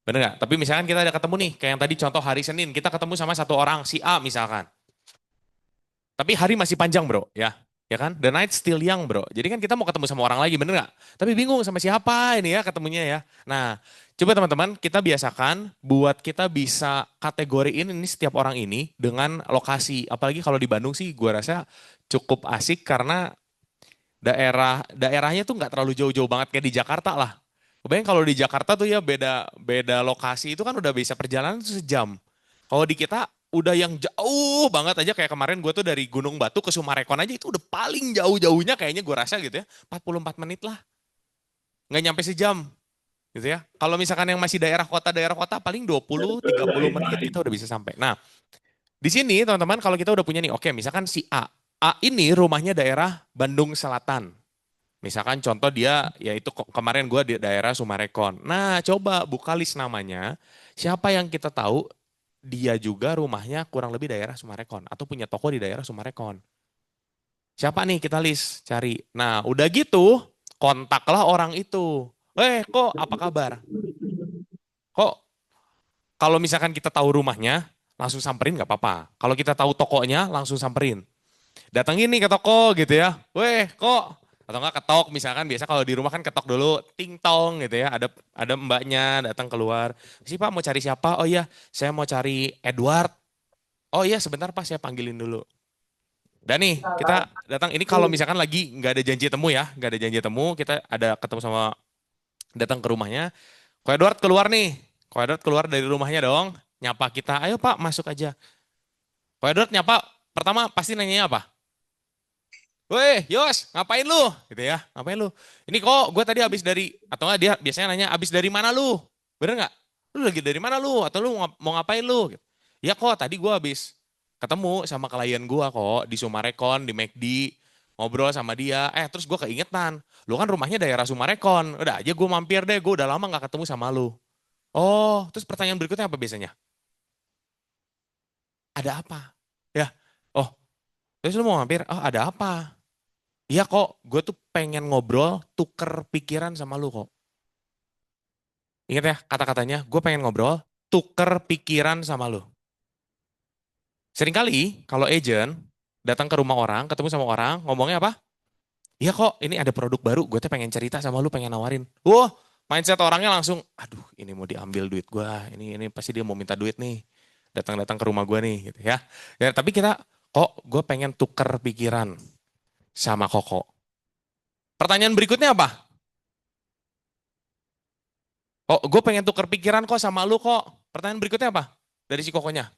bener nggak? Tapi misalkan kita ada ketemu nih, kayak yang tadi contoh hari Senin, kita ketemu sama satu orang, si A misalkan. Tapi hari masih panjang bro, ya. Ya kan? The night still young bro. Jadi kan kita mau ketemu sama orang lagi, bener nggak? Tapi bingung sama siapa ini ya ketemunya ya. Nah, coba teman-teman kita biasakan buat kita bisa kategoriin ini setiap orang ini dengan lokasi. Apalagi kalau di Bandung sih gue rasa cukup asik karena daerahnya tuh nggak terlalu jauh-jauh banget kayak di Jakarta lah. Kebayang kalau di Jakarta tuh ya beda beda lokasi itu kan udah bisa perjalanan tuh sejam. Kalau di kita udah yang jauh banget aja kayak kemarin gue tuh dari Gunung Batu ke Sumarekon aja itu udah paling jauh-jauhnya kayaknya gue rasa gitu ya. 44 menit lah. Nggak nyampe sejam gitu ya. Kalau misalkan yang masih daerah kota paling 20-30 menit kita udah bisa sampai. Nah, di sini teman-teman kalau kita udah punya nih, oke misalkan si A. A ini rumahnya daerah Bandung Selatan. Misalkan contoh dia yaitu kemarin gue di daerah Sumarekon. Nah, coba buka list namanya. Siapa yang kita tahu dia juga rumahnya kurang lebih daerah Sumarekon atau punya toko di daerah Sumarekon. Siapa nih kita list cari. Nah, udah gitu kontaklah orang itu. Kok apa kabar? Kok kalau misalkan kita tahu rumahnya langsung samperin nggak apa-apa. Kalau kita tahu tokonya langsung samperin. Datangin nih ke toko gitu ya. Kok atau enggak ketok misalkan biasa kalau di rumah kan ketok dulu ting tong gitu ya. Ada mbaknya datang keluar. Si Pak mau cari siapa? Oh iya, saya mau cari Edward. Oh iya, sebentar Pak saya panggilin dulu. Dan nih kita datang ini kalau misalkan lagi nggak ada janji temu ya, nggak ada janji temu, kita ada ketemu sama datang ke rumahnya. Ko Edward keluar nih. Ko Edward keluar dari rumahnya dong. Nyapa kita, ayo Pak masuk aja. Ko Edward nyapa, pertama pasti nanyanya apa? Yos, ngapain lu? Gitu ya, ngapain lu? Ini kok gue tadi habis dari, atau enggak dia biasanya nanya, habis dari mana lu? Bener nggak? Lu lagi dari mana lu? Atau lu mau ngapain lu? Gitu. Ya kok tadi gue habis ketemu sama klien gue kok di Sumarekon, di McD, ngobrol sama dia. Terus gue keingetan, lu kan rumahnya daerah Sumarekon. Udah aja gue mampir deh, gue udah lama nggak ketemu sama lu. Oh, terus pertanyaan berikutnya apa biasanya? Ada apa? Ya, oh, terus lu mau mampir? Oh, ada apa? Iya kok, gue tuh pengen ngobrol, tuker pikiran sama lu kok. Ingat ya kata-katanya, gue pengen ngobrol, tuker pikiran sama lu. Seringkali kalau agent datang ke rumah orang, ketemu sama orang, ngomongnya apa? Iya kok, ini ada produk baru, gue tuh pengen cerita sama lu, pengen nawarin. Wah, mindset orangnya langsung, aduh ini mau diambil duit gue, ini pasti dia mau minta duit nih. Datang-datang ke rumah gue nih, gitu ya. Ya tapi kita, kok gue pengen tuker pikiran sama Koko. Pertanyaan berikutnya apa? Oh, gue pengen tuker pikiran kok sama lu kok. Pertanyaan berikutnya apa? Dari si kokonya.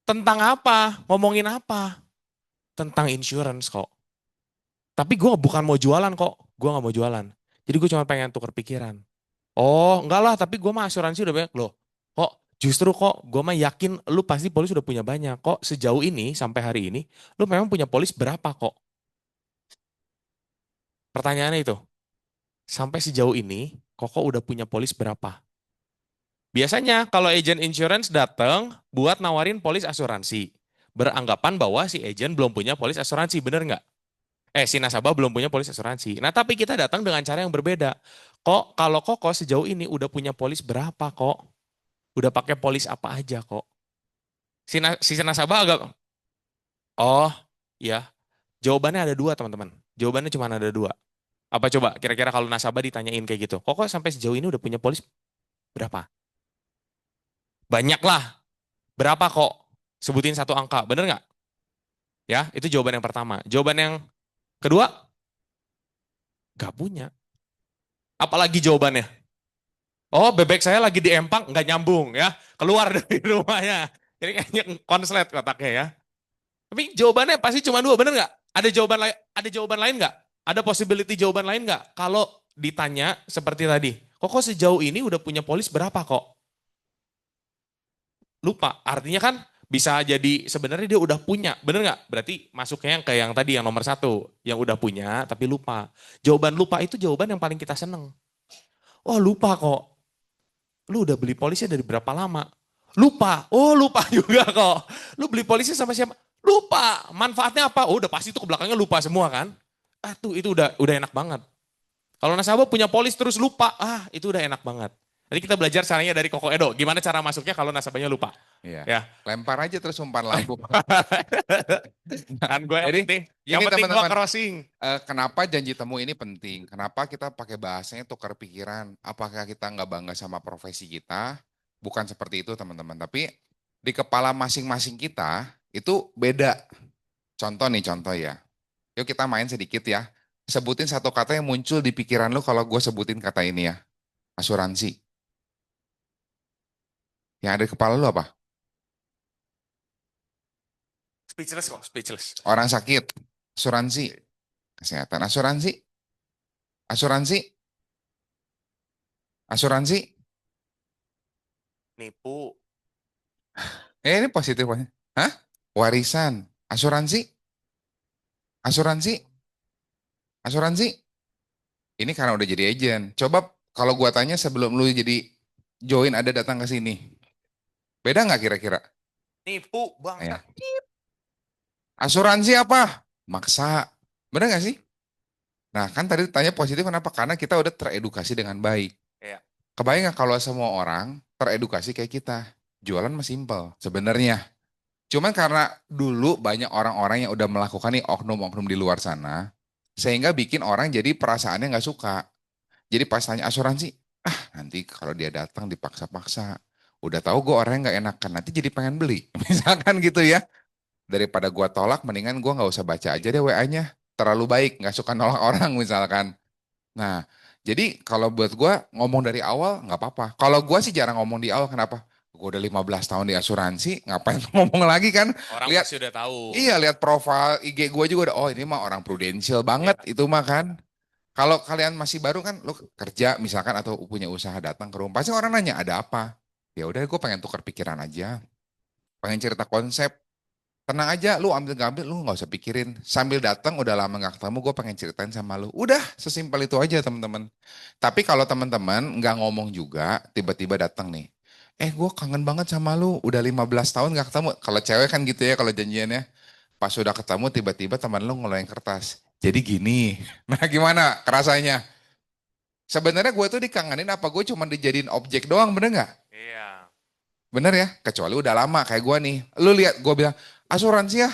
Tentang apa? Ngomongin apa? Tentang insurance kok. Tapi gue bukan mau jualan kok. Gue gak mau jualan. Jadi gue cuma pengen tuker pikiran. Oh, enggak lah. Tapi gue mah asuransi udah banyak. Loh, kok justru kok gue mah yakin lu pasti polis udah punya banyak. Kok sejauh ini, sampai hari ini, lu memang punya polis berapa kok? Pertanyaannya itu. Sampai sejauh ini, Koko udah punya polis berapa? Biasanya kalau agent insurance datang buat nawarin polis asuransi. Beranggapan bahwa si agent belum punya polis asuransi, bener nggak? Si nasabah belum punya polis asuransi. Nah tapi kita datang dengan cara yang berbeda. Kok kalau Koko sejauh ini udah punya polis berapa kok? Udah pakai polis apa aja kok? Si nasabah agak, oh ya, jawabannya ada dua teman-teman. Jawabannya cuma ada dua. Apa coba kira-kira kalau nasabah ditanyain kayak gitu? Koko sampai sejauh ini udah punya polis berapa? Banyak lah. Berapa kok? Sebutin satu angka, bener nggak? Ya, itu jawaban yang pertama. Jawaban yang kedua, nggak punya. Apalagi jawabannya? Oh, bebek saya lagi di empang, nggak nyambung ya. Keluar dari rumahnya. Ini kayaknya konslet kotaknya ya. Tapi jawabannya pasti cuma dua, bener nggak? Ada jawaban lain? Ada jawaban lain nggak? Ada possibility jawaban lain nggak? Kalau ditanya seperti tadi, kok sejauh ini udah punya polis berapa kok? Lupa. Artinya kan bisa jadi sebenarnya dia udah punya, bener nggak? Berarti masuknya yang ke yang tadi yang nomor satu, yang udah punya tapi lupa. Jawaban lupa itu jawaban yang paling kita seneng. Oh lupa kok. Lu udah beli polisnya dari berapa lama? Lupa. Oh lupa juga kok. Lu beli polisnya sama siapa? Lupa. Manfaatnya apa? Oh udah pasti itu ke belakangnya lupa semua kan? Tuh itu udah enak banget. Kalau nasabah punya polis terus lupa, itu udah enak banget. Jadi kita belajar caranya dari Koko Edo. Gimana cara masuknya kalau nasabahnya lupa? Iya. Ya. Lempar aja terus umpan lampu. Kan gue Jadi penting. Yang ini penting gue teman-teman, crossing. kenapa janji temu ini penting? Kenapa kita pakai bahasanya tukar pikiran? Apakah kita nggak bangga sama profesi kita? Bukan seperti itu teman-teman. Tapi di kepala masing-masing kita itu beda. Contoh nih contoh ya. Yuk kita main sedikit ya. Sebutin satu kata yang muncul di pikiran lu kalau gue sebutin kata ini ya. Asuransi. Yang ada di kepala lu apa? Speechless kok, speechless. Orang sakit. Asuransi. Kesehatan. Asuransi. Asuransi. Asuransi. Nipu. Ini positif. Hah? Warisan. Asuransi. Asuransi. Asuransi, ini karena udah jadi agent. Coba kalau gua tanya sebelum lu jadi join ada datang ke sini. Beda nggak kira-kira? Nipu Ya. bangsat. Asuransi apa? Maksa. Bener nggak sih? Nah kan tadi tanya positif kenapa? Karena kita udah teredukasi dengan baik. Iya. Kebayang nggak kalau semua orang teredukasi kayak kita? Jualan mah simpel sebenarnya. Cuman karena dulu banyak orang-orang yang udah melakukan nih oknum-oknum di luar sana, sehingga bikin orang jadi perasaannya nggak suka. Jadi pas tanya asuransi, nanti kalau dia datang dipaksa-paksa. Udah tahu gue orangnya nggak enakan, nanti jadi pengen beli. Misalkan gitu ya. Daripada gua tolak, mendingan gua nggak usah baca aja deh WA-nya. Terlalu baik, nggak suka nolak orang misalkan. Nah, jadi kalau buat gua ngomong dari awal nggak apa-apa. Kalau gua sih jarang ngomong di awal, kenapa? Gua udah 15 tahun di asuransi, ngapain ngomong lagi kan? Orang Lihat, pasti udah tahu. iya lihat profil IG gua juga udah, oh ini mah orang prudensial banget Iya. itu mah kan. Kalau kalian masih baru kan, lu kerja misalkan atau punya usaha datang ke rumah, pasti orang nanya ada apa? Ya udah, gue pengen tukar pikiran aja, pengen cerita konsep. Tenang aja, lu ambil ngambil, lu nggak usah pikirin. Sambil datang, udah lama nggak ketemu, gue pengen ceritain sama lu. Udah, sesimpel itu aja teman-teman. Tapi kalau teman-teman nggak ngomong juga, tiba-tiba datang nih. Gue kangen banget sama lu, udah 15 tahun nggak ketemu. Kalau cewek kan gitu ya, kalau janjiannya. Pas udah ketemu, tiba-tiba teman lu ngeluarin kertas. Jadi gini, nah gimana kerasanya? Sebenarnya gue tuh dikangenin apa gue cuma dijadiin objek doang, bener nggak? Iya. Bener ya, kecuali udah lama kayak gue nih. Lu lihat, gue bilang, asuransi ya?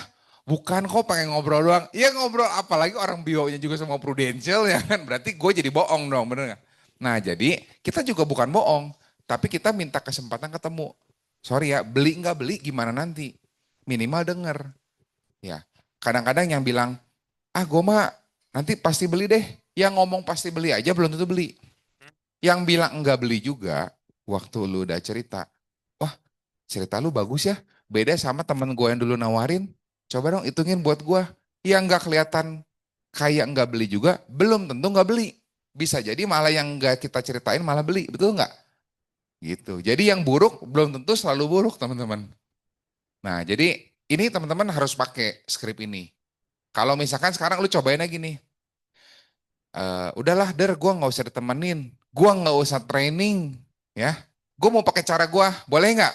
Bukan kok pengen ngobrol doang. Iya ngobrol, apalagi orang bionya juga semua prudensial ya kan. Berarti gue jadi bohong dong, bener nggak? Nah jadi kita juga bukan bohong. Tapi kita minta kesempatan ketemu. Sorry ya, beli nggak beli gimana nanti? Minimal denger. Ya, kadang-kadang yang bilang, gue mah nanti pasti beli deh. Yang ngomong pasti beli aja belum tentu beli. Yang bilang enggak beli juga, waktu lu udah cerita, wah cerita lu bagus ya. Beda sama temen gue yang dulu nawarin. Coba dong hitungin buat gue. Yang nggak kelihatan kayak nggak beli juga, belum tentu nggak beli. Bisa jadi malah yang nggak kita ceritain malah beli, betul nggak? Gitu. Jadi yang buruk belum tentu selalu buruk teman-teman. Nah jadi ini teman-teman harus pakai skrip ini. Kalau misalkan sekarang lu cobain lagi nih. Udahlah Der, gue nggak usah ditemenin. Gue nggak usah training. Ya, gue mau pakai cara gue, boleh nggak?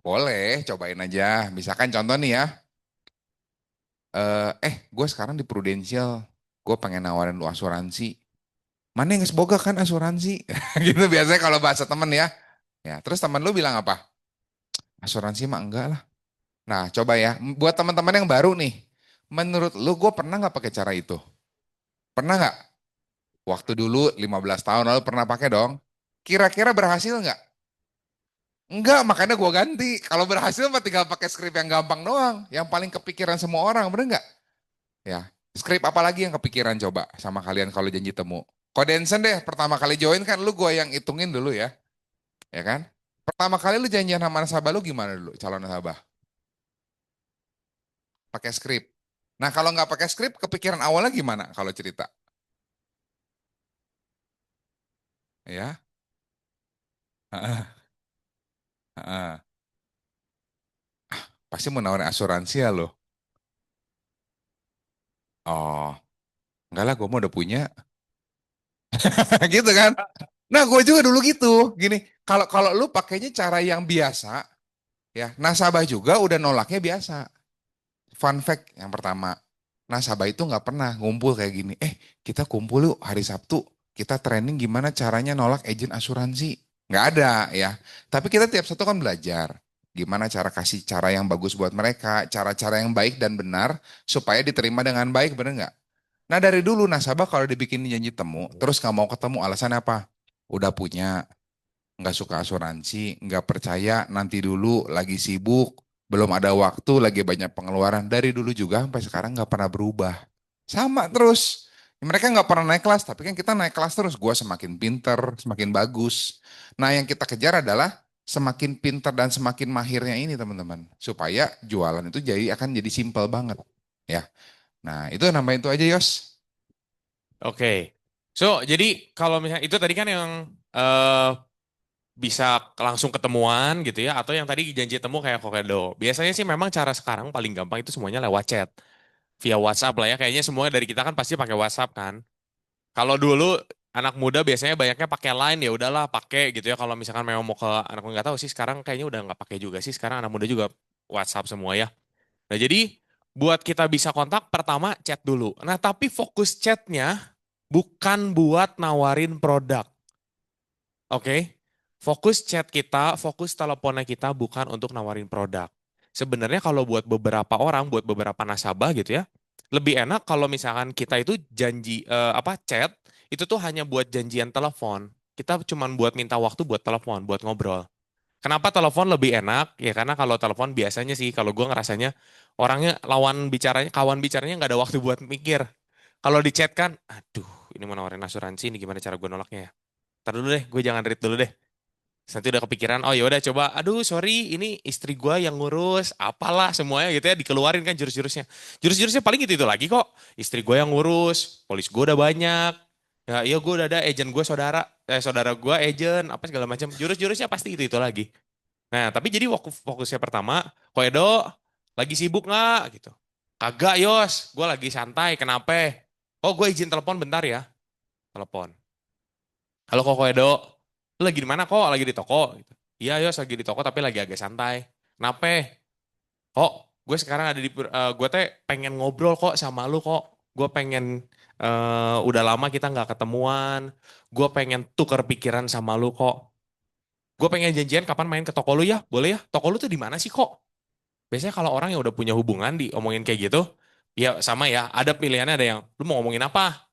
Boleh, cobain aja. Misalkan contoh nih ya, gue sekarang di Prudential, gue pengen nawarin lu asuransi. Mana yang boga kan asuransi? Gitu biasanya kalau bahasa temen ya. Ya, terus temen lu bilang apa? Asuransi mah enggak lah. Nah, coba ya, buat teman-teman yang baru nih, menurut lu gue pernah nggak pakai cara itu? Pernah nggak? Waktu dulu 15 tahun lalu pernah pakai dong. Kira-kira berhasil nggak? Enggak, makanya gue ganti. Kalau berhasil mah tinggal pakai skrip yang gampang doang. Yang paling kepikiran semua orang, bener nggak? Ya, skrip apa lagi yang kepikiran coba sama kalian kalau janji temu? Kodensen deh, pertama kali join kan lu gue yang hitungin dulu ya kan? Pertama kali lu janjian sama nasabah lu gimana dulu, calon nasabah? Pakai skrip. Nah kalau nggak pakai skrip, kepikiran awalnya gimana kalau cerita? Ya, Heeh, heeh. Pasti mau nawarin asuransi ya lo. Oh, enggak lah, gue mau udah punya, gitu kan? Nah, gue juga dulu gitu. Gini, kalau kalau lu pakainya cara yang biasa, ya nasabah juga udah nolaknya biasa. Fun fact yang pertama, nasabah itu nggak pernah ngumpul kayak gini. Kita kumpul yuk hari Sabtu, kita training gimana caranya nolak agent asuransi. Nggak ada ya. Tapi kita tiap Sabtu kan belajar. Gimana cara kasih cara yang bagus buat mereka, cara-cara yang baik dan benar supaya diterima dengan baik, bener nggak? Nah dari dulu nasabah kalau dibikin janji temu, terus nggak mau ketemu, alasannya apa? Udah punya, nggak suka asuransi, nggak percaya, nanti dulu lagi sibuk, belum ada waktu, lagi banyak pengeluaran. Dari dulu juga sampai sekarang nggak pernah berubah. Sama terus. Mereka nggak pernah naik kelas, tapi kan kita naik kelas terus. Gua semakin pinter, semakin bagus. Nah yang kita kejar adalah semakin pinter dan semakin mahirnya ini teman-teman. Supaya jualan itu akan jadi simpel banget. Ya. Nah itu nambahin itu aja Yos. Oke. So, jadi kalau misalnya itu tadi kan yang eh, bisa langsung ketemuan gitu ya, atau yang tadi janji temu kayak Kokedo. Biasanya sih memang cara sekarang paling gampang itu semuanya lewat chat. via WhatsApp lah ya. Kayaknya semua dari kita kan pasti pakai WhatsApp kan. Kalau dulu anak muda biasanya banyaknya pakai Line, ya udahlah pakai gitu ya. Kalau misalkan memang mau ke anak nggak tahu sih sekarang kayaknya udah nggak pakai juga sih. Sekarang anak muda juga WhatsApp semua ya. Nah jadi buat kita bisa kontak pertama chat dulu. Nah tapi fokus chatnya bukan buat nawarin produk. Oke, fokus chat kita, fokus teleponnya kita bukan untuk nawarin produk. Sebenarnya kalau buat beberapa orang, buat beberapa nasabah gitu ya, lebih enak kalau misalkan kita itu janji apa chat itu tuh hanya buat janjian telepon. Kita cuma buat minta waktu buat telepon, buat ngobrol. Kenapa telepon lebih enak? Ya karena kalau telepon biasanya sih, kalau gue ngerasanya orangnya lawan bicaranya, kawan bicaranya nggak ada waktu buat mikir. Kalau di chat kan, aduh, ini mau nawarin asuransi, ini gimana cara gue nolaknya ya? Ntar dulu deh, gue jangan read dulu deh. Terus nanti udah kepikiran, oh ya udah coba, aduh sorry ini istri gua yang ngurus, apalah semuanya gitu ya, dikeluarin kan jurus-jurusnya. Jurus-jurusnya paling gitu-itu lagi kok. Istri gua yang ngurus, polis gua udah banyak. Ya iya gua udah ada agent gua saudara gua agent, apa segala macam. Jurus-jurusnya pasti itu-itu lagi. Nah tapi jadi fokusnya pertama, Koedo lagi sibuk nggak gitu. Kagak Yos, gua lagi santai, kenapa? Oh gue izin telepon bentar ya, telepon. Halo Koko Edo, lu lagi di mana kok? Lagi di toko? Gitu. Iya Yos, lagi di toko tapi lagi agak santai. Kenapa? Kok gue sekarang ada gue teh pengen ngobrol kok sama lu kok. Gue pengen udah lama kita nggak ketemuan. Gue pengen tukar pikiran sama lu kok. Gue pengen janjian kapan main ke toko lu ya? Boleh ya? Toko lu tuh di mana sih kok? Biasanya kalau orang yang udah punya hubungan diomongin kayak gitu, ya sama ya. Ada pilihannya ada yang lu mau ngomongin apa?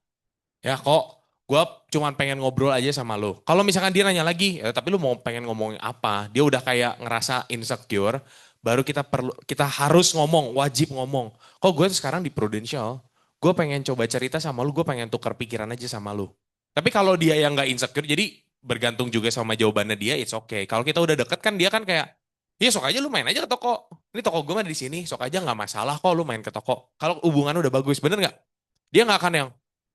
Ya kok gue cuman pengen ngobrol aja sama lu. Kalau misalkan dia nanya lagi, tapi lu mau pengen ngomongin apa? Dia udah kayak ngerasa insecure, baru kita harus ngomong, wajib ngomong. Kok gue tuh sekarang di Prudential, gue pengen coba cerita sama lu, gue pengen tukar pikiran aja sama lu. Tapi kalau dia yang nggak insecure, jadi bergantung juga sama jawabannya dia, it's okay. Kalau kita udah deket kan dia kan kayak, ya sok aja lu main aja ke toko. Ini toko gue mah di sini, sok aja nggak masalah kok lu main ke toko. Kalau hubungan udah bagus, bener nggak? Dia nggak akan yang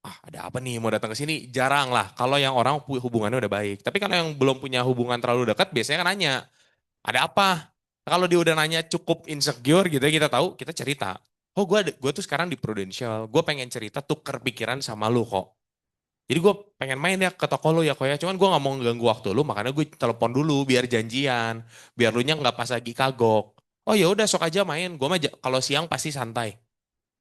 ada apa nih mau datang ke sini? Jarang lah. Kalau yang orang hubungannya udah baik. Tapi kalau yang belum punya hubungan terlalu dekat, biasanya kan nanya, ada apa? Kalau dia udah nanya cukup insecure gitu ya, kita tahu, kita cerita. Oh gue tuh sekarang di Prudential, gue pengen cerita tuker pikiran sama lu kok. Jadi gue pengen main ya ke toko lu ya kok ya. Cuman gue nggak mau ganggu waktu lu, makanya gue telepon dulu biar janjian, biar lu nya nggak pas lagi kagok. Oh ya udah sok aja main. Gue mah kalau siang pasti santai.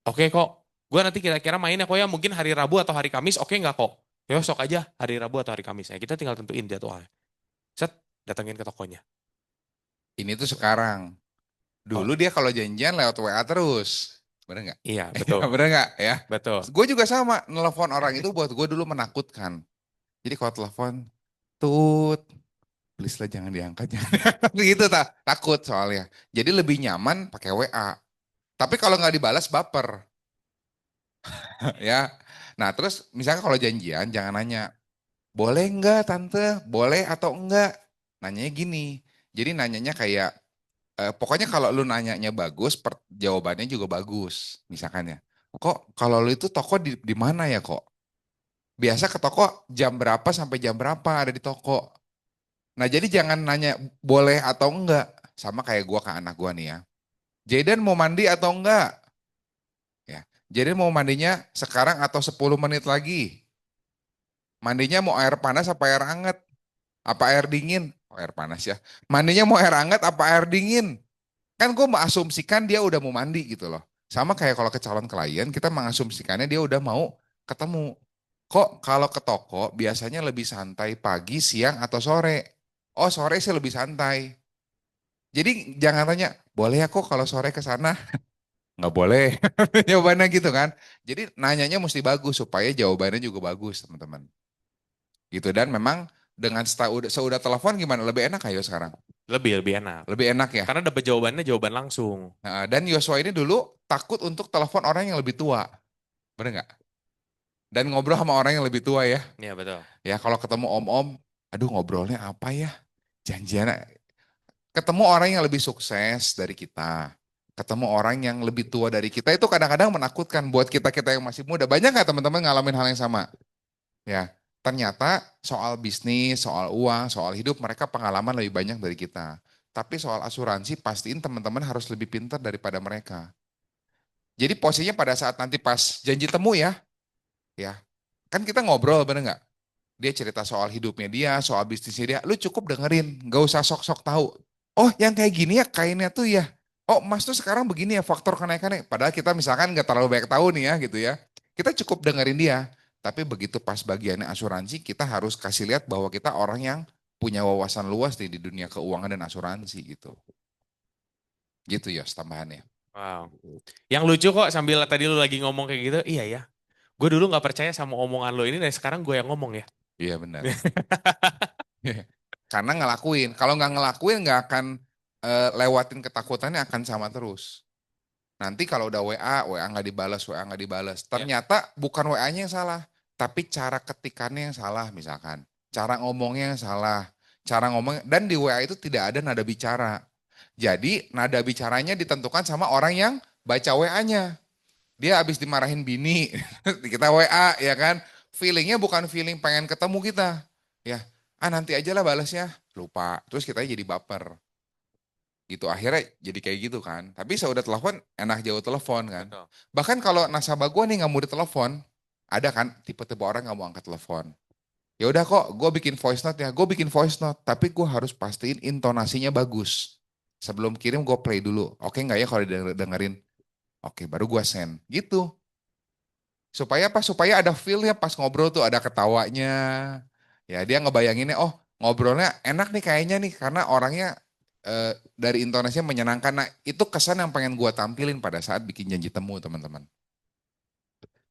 Oke kok. Gue nanti kira-kira mainnya kok ya mungkin hari Rabu atau hari Kamis. Oke nggak kok? Ya sok aja hari Rabu atau hari Kamis. Ya kita tinggal tentuin jadwalnya. Set, datengin ke tokonya. Ini tuh sekarang. Oh Dulu dia kalau janjian lewat WA terus. Bener nggak? iya betul, Bener nggak ya? betul. Gue juga sama. Nelfon orang itu buat gue dulu menakutkan. Jadi kalau telepon, tut, please lah jangan diangkat. Gitu takut soalnya. Jadi lebih nyaman pakai WA. Tapi kalau nggak dibalas baper. Ya. Nah terus misalnya kalau janjian jangan nanya, boleh nggak tante? Boleh atau enggak? Nanyanya gini. Jadi nanyanya kayak, pokoknya kalau lu nanyanya bagus, jawabannya juga bagus. Misalkan ya, kok kalau lu itu toko di mana ya kok? Biasa ke toko jam berapa sampai jam berapa ada di toko. Nah jadi jangan nanya boleh atau enggak. Sama kayak gua ke anak gua nih ya. Jaden mau mandi atau enggak? Ya. Jaden mau mandinya sekarang atau 10 menit lagi? Mandinya mau air panas apa air hangat? Apa air dingin? Oh, air panas ya. Mandinya mau air hangat apa air dingin? Kan gue mengasumsikan dia udah mau mandi gitu loh. Sama kayak kalau ke calon klien, kita mengasumsikannya dia udah mau ketemu. Kok kalau ke toko biasanya lebih santai pagi, siang, atau sore? Oh sore sih lebih santai. Jadi jangan tanya, boleh ya kok kalau sore ke sana? Nggak boleh. Jawabannya gitu kan. Jadi nanyanya mesti bagus supaya jawabannya juga bagus teman-teman. Gitu dan memang dengan seudah telepon gimana? Lebih enak ayo sekarang? Lebih enak. Lebih enak ya? Karena dapat jawabannya jawaban langsung. Nah, dan Yosua ini dulu takut untuk telepon orang yang lebih tua. Bener nggak? Dan ngobrol sama orang yang lebih tua ya. Iya betul. Ya kalau ketemu om-om, aduh ngobrolnya apa ya? Janjian. Ketemu orang yang lebih sukses dari kita. Ketemu orang yang lebih tua dari kita itu kadang-kadang menakutkan buat kita-kita yang masih muda. Banyak nggak teman-teman ngalamin hal yang sama? Ya, ternyata soal bisnis, soal uang, soal hidup mereka pengalaman lebih banyak dari kita. Tapi soal asuransi pastiin teman-teman harus lebih pintar daripada mereka. Jadi posisinya pada saat nanti pas janji temu ya, kan kita ngobrol bener nggak? Dia cerita soal hidupnya dia, soal bisnisnya dia, lu cukup dengerin, nggak usah sok-sok tahu. Oh, yang kayak gini ya kainnya tuh ya. Oh, emas tuh sekarang begini ya faktor kenaikannya. Padahal kita misalkan nggak terlalu banyak tahu nih ya gitu ya. Kita cukup dengerin dia. Tapi begitu pas bagiannya asuransi, kita harus kasih lihat bahwa kita orang yang punya wawasan luas di dunia keuangan dan asuransi gitu. Gitu ya tambahannya. Wow. Yang lucu kok sambil tadi lu lagi ngomong kayak gitu, iya ya. Gue dulu nggak percaya sama omongan lo ini, dan sekarang gue yang ngomong ya. Iya benar. Karena ngelakuin. Kalau nggak ngelakuin nggak akan lewatin ketakutannya akan sama terus. Nanti kalau udah WA nggak dibalas, WA nggak dibalas. Ya, Ternyata bukan WA-nya yang salah, tapi cara ketikannya yang salah misalkan. Cara ngomongnya yang salah. Cara ngomong dan di WA itu tidak ada nada bicara. Jadi nada bicaranya ditentukan sama orang yang baca WA-nya. Dia habis dimarahin bini, kita WA ya kan. Feelingnya bukan feeling pengen ketemu kita. Ya, nanti aja lah balasnya. Lupa. Terus kita jadi baper. Gitu akhirnya jadi kayak gitu kan. Tapi saya udah telepon enak jauh telepon kan. betul. Bahkan kalau nasabah gue nih nggak mau ditelepon, ada kan tipe-tipe orang nggak mau angkat telepon. Ya udah kok, gue bikin voice note ya, gue bikin voice note, tapi gue harus pastiin intonasinya bagus. Sebelum kirim gue play dulu. Oke nggak ya kalau dengerin? Oke, baru gue send. Gitu. Supaya apa? Supaya ada feel-nya pas ngobrol tuh ada ketawanya. Ya dia ngebayanginnya, oh ngobrolnya enak nih kayaknya nih karena orangnya dari intonasinya menyenangkan. Nah itu kesan yang pengen gua tampilin pada saat bikin janji temu teman-teman.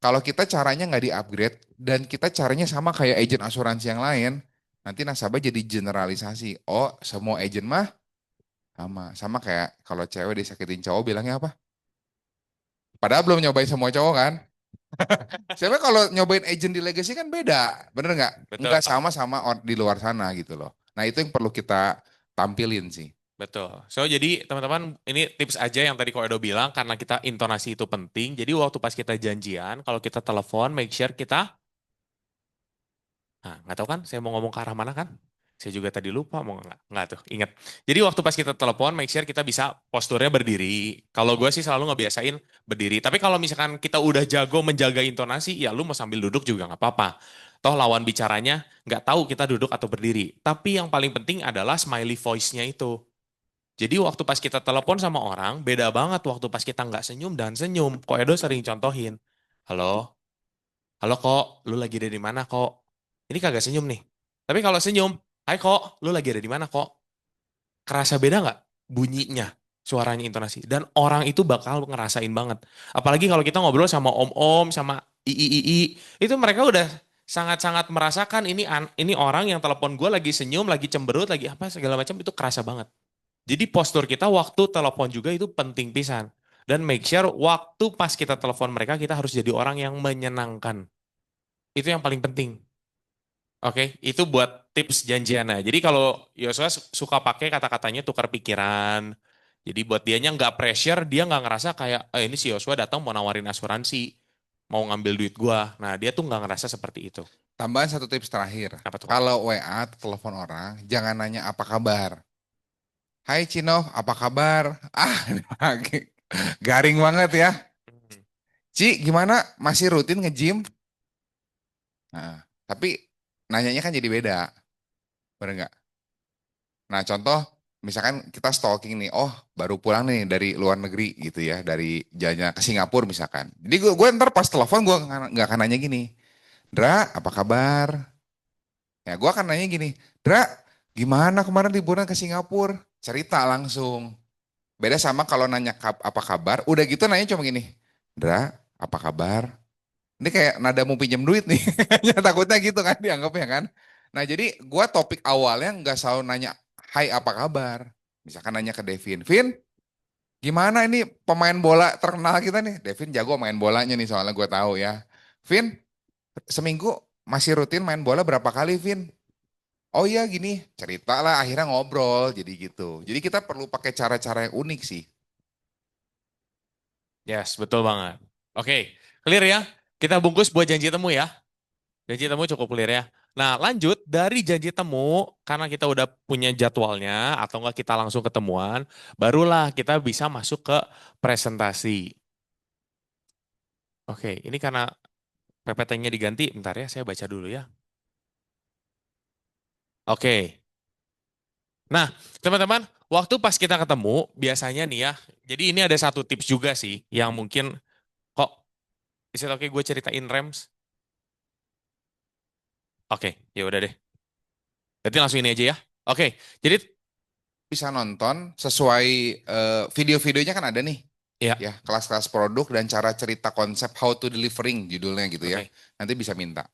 Kalau kita caranya nggak di-upgrade dan kita caranya sama kayak agen asuransi yang lain, nanti nasabah jadi generalisasi. Oh semua agen mah sama. Sama kayak kalau cewek disakitin cowok bilangnya apa? Padahal belum nyobain semua cowok kan? Siapa kalau nyobain agent di legacy kan beda, bener nggak? Betul. Nggak sama sama di luar sana gitu loh. Nah itu yang perlu kita tampilin sih. Betul. So, jadi teman-teman, ini tips aja yang tadi Ko Edo bilang, karena kita intonasi itu penting. Jadi waktu pas kita janjian, kalau kita telepon, make sure kita, nah nggak tahu kan, saya mau ngomong ke arah mana kan? Saya juga tadi lupa mau nggak tuh, ingat. Jadi waktu pas kita telepon, make sure kita bisa posturnya berdiri. Kalau gue sih selalu ngebiasain berdiri. Tapi kalau misalkan kita udah jago menjaga intonasi, ya lu mau sambil duduk juga nggak apa-apa. Toh lawan bicaranya nggak tahu kita duduk atau berdiri. Tapi yang paling penting adalah smiley voice-nya itu. Jadi waktu pas kita telepon sama orang, beda banget waktu pas kita nggak senyum dan senyum. Kok Edo sering contohin, halo, halo kok, lu lagi ada di mana kok? Ini kagak senyum nih. Tapi kalau senyum, hai kok, lu lagi ada di mana kok? Kerasa beda nggak bunyinya, suaranya, intonasi? Dan orang itu bakal ngerasain banget. Apalagi kalau kita ngobrol sama om-om, sama ii, itu mereka udah sangat-sangat merasakan ini orang yang telepon gue lagi senyum, lagi cemberut, lagi apa segala macam, itu kerasa banget. Jadi postur kita waktu telepon juga itu penting pisan. Dan make sure waktu pas kita telepon mereka, kita harus jadi orang yang menyenangkan. Itu yang paling penting. Oke, itu buat tips janjiannya. Jadi kalau Yosua suka pakai kata-katanya tukar pikiran. Jadi buat dianya nggak pressure, dia nggak ngerasa kayak, ini si Yosua datang mau nawarin asuransi, mau ngambil duit gua. Nah, dia tuh nggak ngerasa seperti itu. Tambahan satu tips terakhir. Apa tuh? Kalau WA atau telepon orang, jangan nanya apa kabar. Hai Cino, apa kabar? Garing banget ya. Hmm. Ci, gimana? Masih rutin nge-gym? Nah, tapi nanyanya kan jadi beda. Bener nggak? Nah, contoh misalkan kita stalking nih, oh baru pulang nih dari luar negeri gitu ya, dari jalannya ke Singapura misalkan. Jadi gue ntar pas telepon gue nggak akan nanya gini, Dra, apa kabar? Ya gue akan nanya gini, Dra, gimana kemarin liburan ke Singapura? Cerita langsung. Beda sama kalau nanya apa kabar, udah gitu nanya cuma gini, Dra, apa kabar? Ini kayak nada mau pinjam duit nih, takutnya gitu kan dianggapnya kan. Nah jadi gue topik awalnya nggak selalu nanya, Hai apa kabar? Misalkan nanya ke Devin, Vin, gimana ini pemain bola terkenal kita nih? Devin jago main bolanya nih soalnya gue tahu ya. Vin, seminggu masih rutin main bola berapa kali, Vin? Oh iya gini, cerita lah akhirnya ngobrol jadi gitu. Jadi kita perlu pakai cara-cara yang unik sih. Yes, betul banget. Oke, clear ya? Kita bungkus buat janji temu ya. Janji temu cukup clear ya. Nah, lanjut dari janji temu, karena kita udah punya jadwalnya, atau enggak kita langsung ketemuan, barulah kita bisa masuk ke presentasi. Oke, ini karena PPT-nya diganti, bentar ya, saya baca dulu ya. Oke. Nah, teman-teman, waktu pas kita ketemu, biasanya nih ya, jadi ini ada satu tips juga sih, yang mungkin, kok, is it okay gue ceritain Rams? Oke, ya udah deh. Berarti langsung ini aja ya. Oke, jadi, Bisa nonton sesuai video-videonya kan ada nih. ya, Ya, kelas-kelas produk dan cara cerita konsep how to delivering judulnya gitu ya. oke. Nanti bisa minta.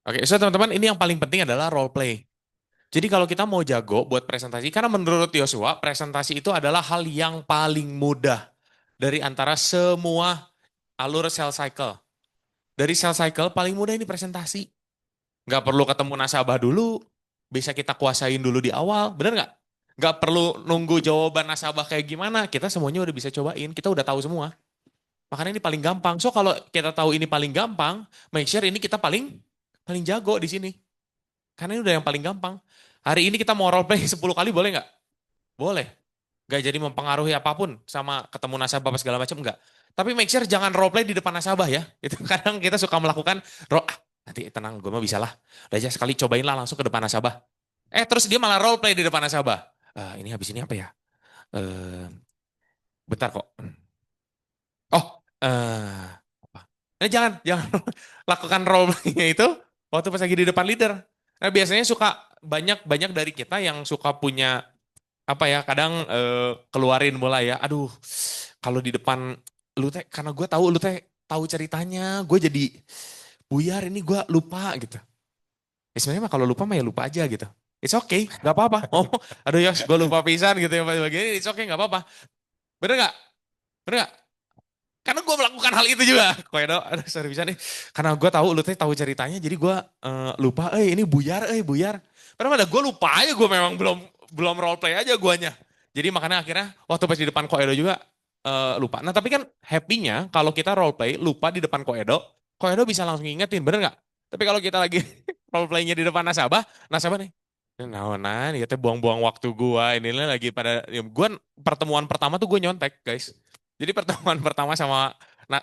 Oke, so teman-teman, ini yang paling penting adalah role play. Jadi kalau kita mau jago buat presentasi, karena menurut Yosua, presentasi itu adalah hal yang paling mudah dari antara semua alur sales cycle. Dari sales cycle paling mudah ini presentasi. Nggak perlu ketemu nasabah dulu, bisa kita kuasain dulu di awal, bener nggak? Nggak perlu nunggu jawaban nasabah kayak gimana, kita semuanya udah bisa cobain, kita udah tahu semua. Makanya ini paling gampang. So kalau kita tahu ini paling gampang, make sure ini kita paling paling jago di sini. Karena ini udah yang paling gampang. Hari ini kita mau role play 10 kali boleh nggak? Boleh. Nggak jadi mempengaruhi apapun sama ketemu nasabah apa segala macam nggak. Tapi make sure jangan role play di depan nasabah ya. Itu kadang kita suka melakukan nanti tenang gue mah bisa lah. Udah aja sekali cobain lah langsung ke depan nasabah. Terus dia malah role play di depan nasabah. Ini habis ini apa ya? Eh, bentar kok. Oh, apa? Jangan lakukan role play-nya itu waktu pas lagi di depan leader. Nah, biasanya suka banyak dari kita yang suka punya apa ya, kadang keluarin mulai ya. Aduh, kalau di depan lu teh karena gue tahu lu teh tahu ceritanya, gue jadi buyar ini gue lupa gitu. Sebenarnya mah kalau lupa mah ya lupa aja gitu. It's okay, nggak apa-apa. Oh, aduh ya, gue lupa pisan gitu ya bagian. It's okay, nggak apa-apa. Bener nggak? Bener nggak? Karena gue melakukan hal itu juga. Koedo, aduh sorry bisa nih. Karena gue tahu lu teh tahu ceritanya, jadi gue lupa. Ini buyar, buyar. Padahal gue lupa aja, gue memang belum belum role play aja guanya. Jadi makanya akhirnya waktu pas di depan Koedo juga lupa. Nah tapi kan happy-nya kalau kita role play lupa di depan Koedo, Koedo bisa langsung ingetin, bener nggak? Tapi kalau kita lagi role play-nya di depan nasabah, nasabah nih, nah, ya teh buang-buang waktu gua ini lagi pada gua pertemuan pertama tuh gue nyontek guys. Jadi pertemuan pertama sama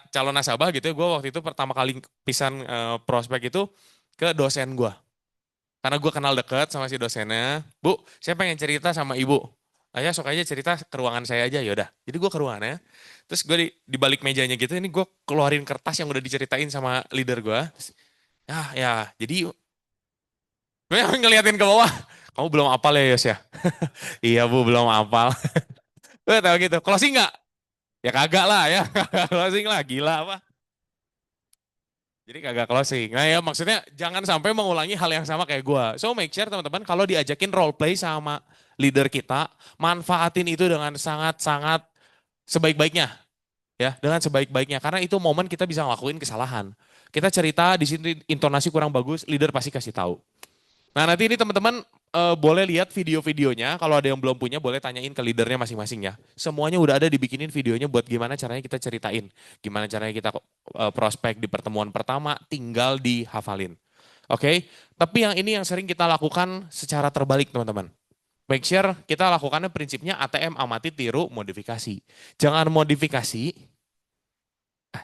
calon nasabah gitu ya, gue waktu itu pertama kali pisan prospek itu ke dosen gue. Karena gue kenal deket sama si dosennya. Bu, saya pengen cerita sama ibu. Ayah sok aja cerita ke ruangan saya aja, yaudah. Jadi gue ke ruangannya, terus gue di balik mejanya gitu, ini gue keluarin kertas yang udah diceritain sama leader gue. Terus, ya, jadi gue ngeliatin ke bawah. Kamu belum hafal ya Yos ya? Iya bu, belum hafal. Gue tau gitu, closing nggak? Ya kagak lah ya, closing lah, gila apa? Jadi kagak closing. Nah ya maksudnya jangan sampai mengulangi hal yang sama kayak gue. So make sure teman-teman kalau diajakin role play sama leader kita, manfaatin itu dengan sangat-sangat sebaik-baiknya. Ya, dengan sebaik-baiknya. Karena itu momen kita bisa ngelakuin kesalahan. Kita cerita di sini intonasi kurang bagus, leader pasti kasih tahu. Nah nanti ini teman-teman boleh lihat video-videonya. Kalau ada yang belum punya boleh tanyain ke leadernya masing-masing ya. Semuanya udah ada dibikinin videonya buat gimana caranya kita ceritain. Gimana caranya kita prospek di pertemuan pertama tinggal dihafalin. Oke, tapi yang ini yang sering kita lakukan secara terbalik teman-teman. Make sure kita lakukannya prinsipnya ATM amati tiru modifikasi. Jangan modifikasi.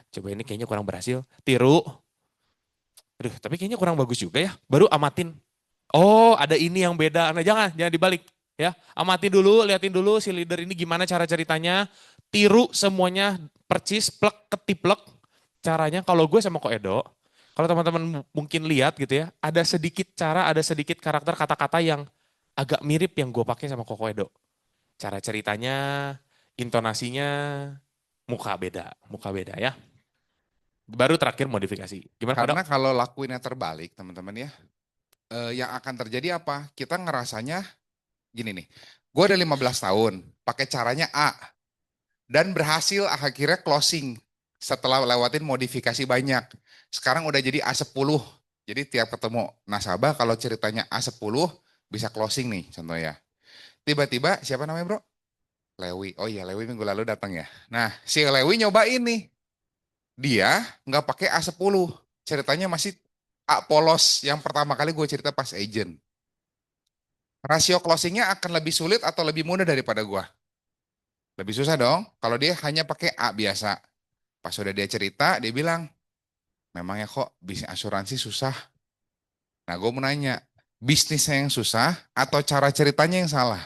Coba ini kayaknya kurang berhasil. Tiru. Aduh, tapi kayaknya kurang bagus juga ya. Baru amatin. Oh, ada ini yang beda. Nah, jangan dibalik. Ya, amati dulu, liatin dulu si leader ini gimana cara ceritanya. Tiru semuanya, percis, plek, ketiplek. Caranya kalau gue sama Ko Edo, kalau teman-teman mungkin lihat gitu ya, ada sedikit cara, ada sedikit karakter kata-kata yang agak mirip yang gue pakai sama Ko Edo. Cara ceritanya, intonasinya, muka beda ya. Baru terakhir modifikasi. Gimana Ko Edo? Karena kalau lakuinnya terbalik, teman-teman ya, yang akan terjadi apa? Kita ngerasanya gini nih, gue udah 15 tahun, pakai caranya A, dan berhasil akhirnya closing setelah lewatin modifikasi banyak. Sekarang udah jadi A10, jadi tiap ketemu nasabah kalau ceritanya A10 bisa closing nih contohnya. Tiba-tiba siapa namanya bro? Lewi. Oh iya Lewi minggu lalu datang ya. Nah si Lewi nyobain nih, dia nggak pakai A10, ceritanya masih A polos yang pertama kali gue cerita pas agent. Rasio closingnya akan lebih sulit atau lebih mudah daripada gua? Lebih susah dong. Kalau dia hanya pakai A biasa. Pas udah dia cerita, dia bilang, memangnya kok bisnis asuransi susah? Nah, gue mau nanya, bisnisnya yang susah atau cara ceritanya yang salah?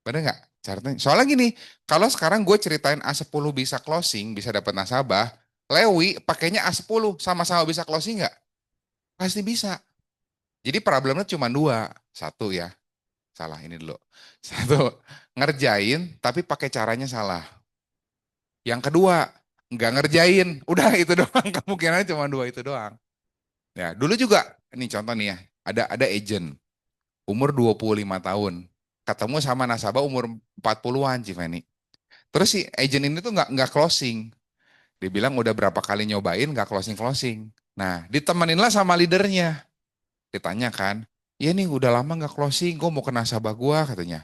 Bener nggak? Ceritanya. Soalnya gini, kalau sekarang gue ceritain A10 bisa closing, bisa dapat nasabah, Lewi pakainya A10 sama-sama bisa closing nggak? Pasti bisa. Jadi problemnya cuma dua. Satu ya, salah ini dulu. Satu, ngerjain tapi pakai caranya salah. Yang kedua, nggak ngerjain. Udah itu doang, kemungkinannya cuma dua itu doang. Ya, dulu juga, ini contoh nih ya, ada agent umur 25 tahun. Ketemu sama nasabah umur 40-an, Civeni. Terus si agent ini tuh nggak closing. Dia bilang udah berapa kali nyobain nggak closing-closing. Nah, ditemeninlah sama leadernya. Ditanya kan, iya nih udah lama nggak closing, gue mau ke nasabah gue katanya.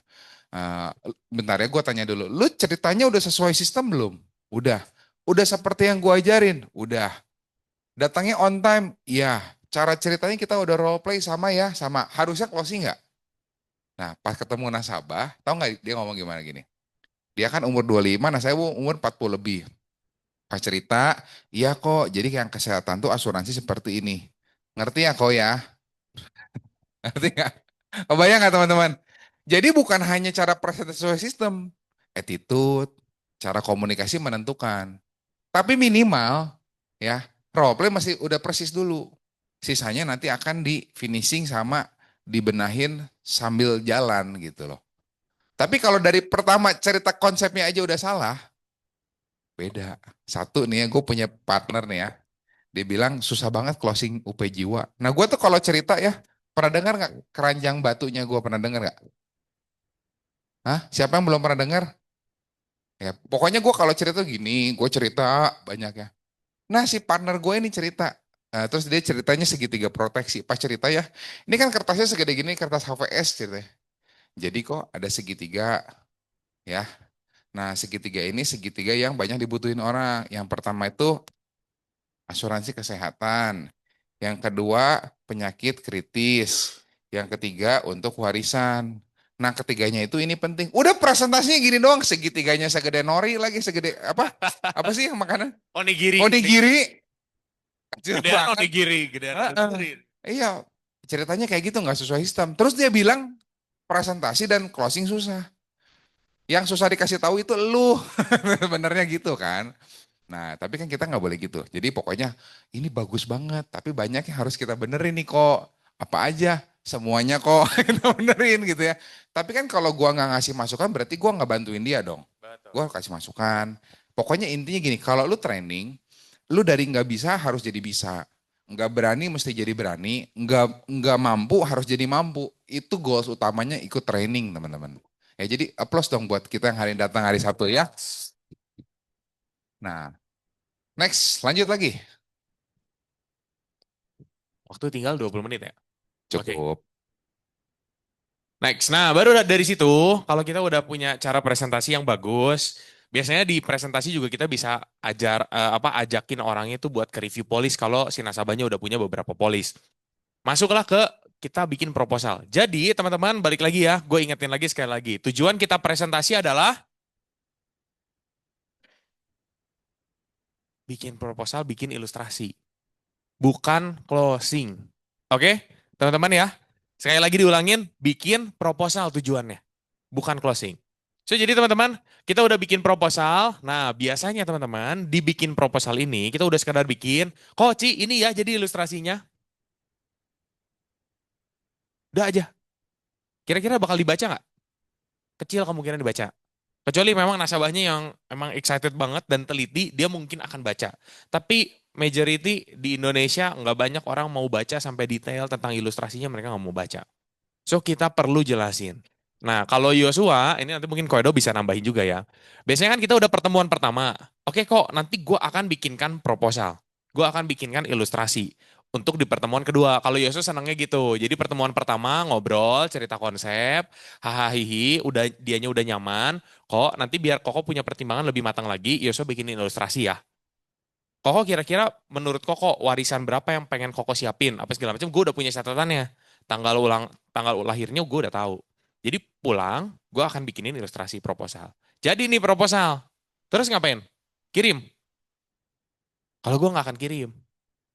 "Eh, bentar ya gue tanya dulu, lu ceritanya udah sesuai sistem belum? Udah. Udah seperti yang gue ajarin? Udah. Datangnya on time? Iya. Cara ceritanya kita udah role play sama ya? Sama. Harusnya closing nggak? Nah, pas ketemu nasabah, tahu nggak dia ngomong gimana gini? Dia kan umur 25, nasabah umur 40 lebih. Pas cerita, iya kok, jadi yang kesehatan tuh asuransi seperti ini. Ngerti ya kok ya? Ngerti nggak? Kebayang nggak teman-teman? Jadi bukan hanya cara presentasi sesuai sistem, attitude, cara komunikasi menentukan. Tapi minimal ya, role play masih udah persis dulu. Sisanya nanti akan di finishing sama dibenahin sambil jalan gitu loh. Tapi kalau dari pertama cerita konsepnya aja udah salah, beda. Satu nih ya, gue punya partner nih ya. Dia bilang susah banget closing UP Jiwa. Nah gue tuh kalau cerita ya, pernah dengar nggak keranjang batunya gue pernah dengar nggak? Hah? Siapa yang belum pernah dengar? Ya, pokoknya gue kalau cerita gini, gue cerita banyak ya. Nah si partner gue ini cerita, terus dia ceritanya segitiga proteksi. Pas cerita ya, ini kan kertasnya segede gini, kertas HVS ceritanya. Jadi kok ada segitiga ya. Nah segitiga ini segitiga yang banyak dibutuhin orang. Yang pertama itu asuransi kesehatan. Yang kedua, penyakit kritis. Yang ketiga, untuk warisan. Nah, ketiganya itu ini penting. Udah presentasinya gini doang, segitiganya segede nori lagi, segede apa? Apa sih yang makanan? Onigiri. Onigiri. Kecil Gedean banget. onigiri. Gedean Heeh. onigiri. Iya, ceritanya kayak gitu nggak sesuai sistem. Terus dia bilang presentasi dan closing susah. Yang susah dikasih tahu itu lu. Benernya gitu kan. Nah, tapi kan kita nggak boleh gitu. Jadi pokoknya ini bagus banget, tapi banyak yang harus kita benerin nih kok. Apa aja, semuanya kok kita benerin gitu ya. Tapi kan kalau gua nggak ngasih masukan, berarti gua nggak bantuin dia dong. Betul. Gua kasih masukan. Pokoknya intinya gini, kalau lu training, lu dari nggak bisa harus jadi bisa. Nggak berani mesti jadi berani, nggak mampu harus jadi mampu. Itu goals utamanya ikut training teman-teman. Ya jadi applause dong buat kita yang hari ini datang hari Sabtu ya. Nah, next, lanjut lagi. Waktu tinggal 20 menit ya. Oke. Cukup. Next. Nah, baru dari situ, kalau kita udah punya cara presentasi yang bagus, biasanya di presentasi juga kita bisa ajakin orangnya itu buat ke review polis kalau si nasabahnya udah punya beberapa polis. Masuklah ke kita bikin proposal. Jadi, teman-teman, balik lagi ya, gue ingetin lagi sekali lagi. Tujuan kita presentasi adalah bikin proposal, bikin ilustrasi, bukan closing. Oke, teman-teman ya. Sekali lagi diulangin, bikin proposal tujuannya, bukan closing. So, jadi teman-teman, kita udah bikin proposal. Nah, biasanya teman-teman, dibikin proposal ini, kita udah sekadar bikin, kok Ci, ini ya jadi ilustrasinya. Udah aja. Kira-kira bakal dibaca nggak? Kecil kemungkinan dibaca. Kecuali memang nasabahnya yang emang excited banget dan teliti, dia mungkin akan baca. Tapi majority di Indonesia nggak banyak orang mau baca sampai detail tentang ilustrasinya, mereka nggak mau baca. So kita perlu jelasin. Nah kalau Yosua, ini nanti mungkin Koedo bisa nambahin juga ya. Biasanya kan kita udah pertemuan pertama. Oke kok nanti gue akan bikinkan proposal. Gue akan bikinkan ilustrasi. Untuk di pertemuan kedua. Kalau Yosua senangnya gitu. Jadi pertemuan pertama ngobrol, cerita konsep, hahaha, udah dianya udah nyaman. Kok nanti biar Koko punya pertimbangan lebih matang lagi, Yosua bikinin ilustrasi ya. Koko kira-kira menurut Koko warisan berapa yang pengen Koko siapin? Apa segala macam, gue udah punya catatannya. Tanggal lahirnya gue udah tahu. Jadi pulang, gue akan bikinin ilustrasi proposal. Jadi nih proposal. Terus ngapain? Kirim. Kalau gue nggak akan kirim.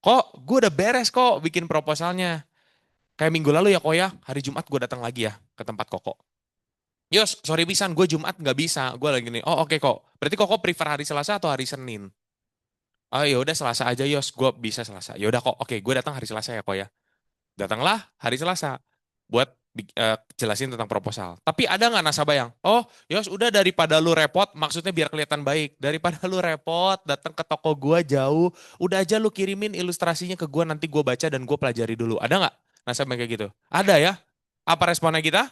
Kok gue udah beres kok bikin proposalnya. Kayak minggu lalu ya kok ya, hari Jumat gue datang lagi ya ke tempat Koko. Yos, sorry pisan, gue Jumat nggak bisa. Gue lagi nih, oh oke kok. Berarti Koko prefer hari Selasa atau hari Senin? Oh ya udah Selasa aja Yos, gue bisa Selasa. Ya udah kok, oke gue datang hari Selasa ya kok ya. Datanglah hari Selasa buat jelasin tentang proposal. Tapi ada nggak nasabah yang, oh Yos udah daripada lu repot, maksudnya biar kelihatan baik. Daripada lu repot, datang ke toko gua jauh, udah aja lu kirimin ilustrasinya ke gua, nanti gua baca dan gua pelajari dulu. Ada nggak nasabah yang kayak gitu? Ada ya? Apa responnya kita?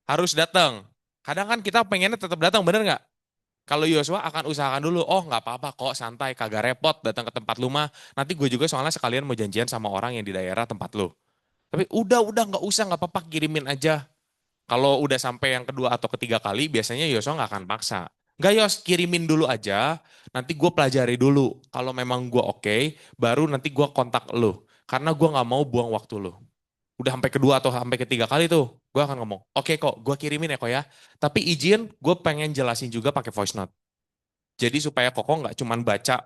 Harus datang. Kadang kan kita pengennya tetap datang, bener nggak? Kalau Yosua akan usahakan dulu, oh nggak apa-apa kok, santai, kagak repot datang ke tempat lu mah. Nanti gue juga soalnya sekalian mau janjian sama orang yang di daerah tempat lu. Tapi udah nggak usah, nggak apa-apa, kirimin aja. Kalau udah sampai yang kedua atau ketiga kali, biasanya Yosua nggak akan paksa. Nggak Yos, kirimin dulu aja, nanti gue pelajari dulu. Kalau memang gue oke, baru nanti gue kontak lu. Karena gue nggak mau buang waktu lu. Udah sampai kedua atau sampai ketiga kali tuh, gue akan ngomong, oke kok, gue kirimin ya kok ya. Tapi izin, gue pengen jelasin juga pakai voice note. Jadi supaya Koko nggak cuman baca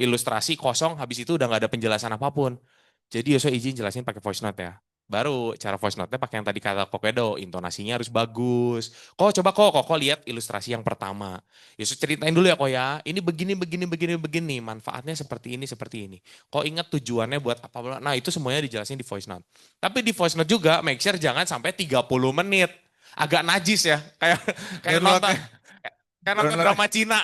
ilustrasi kosong, habis itu udah nggak ada penjelasan apapun. Jadi Yosua izin jelasin pakai voice note ya. Baru cara voice note-nya pakai yang tadi kata Kokedo, intonasinya harus bagus. Coba Koko lihat ilustrasi yang pertama. Yosua ceritain dulu ya kok ya, ini begini, manfaatnya seperti ini, seperti ini. Kok ingat tujuannya buat apa? Nah itu semuanya dijelasin di voice note. Tapi di voice note juga make sure jangan sampai 30 menit. Agak najis ya, kayak kayak nonton Downloadnya, kayak nonton download. drama Cina.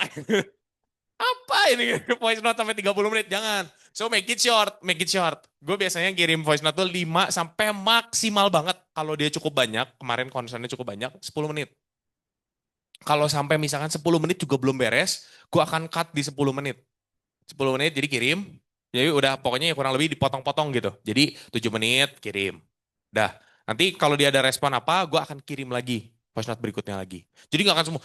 Apa ini voice note sampai 30 menit? Jangan. So make it short, make it short. Gue biasanya kirim voice note tuh 5 sampai maksimal banget. Kalau dia cukup banyak, kemarin concernnya cukup banyak, 10 menit. Kalau sampai misalkan 10 menit juga belum beres, gue akan cut di 10 menit. 10 menit jadi kirim. Jadi udah pokoknya ya kurang lebih dipotong-potong gitu. Jadi 7 menit kirim. Dah. Nanti kalau dia ada respon apa, gue akan kirim lagi voice note berikutnya lagi. Jadi nggak akan semua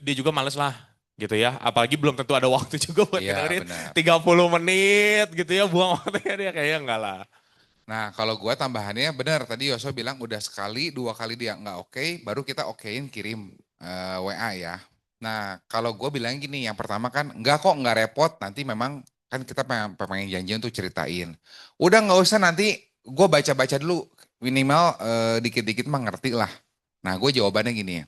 dia juga males lah gitu ya. Apalagi belum tentu ada waktu juga buat Iya ngedengerin benar. 30 menit gitu ya, buang waktunya dia kayaknya enggak lah. Nah, kalau gua tambahannya benar tadi Yoso bilang udah sekali, dua kali dia nggak oke, baru kita okein kirim WA ya. Nah, kalau gue bilang gini, yang pertama kan nggak kok nggak repot, nanti memang kan kita pengen janjian untuk ceritain. Udah nggak usah nanti gue baca-baca dulu, minimal dikit-dikit mah ngerti lah. Nah, gue jawabannya gini,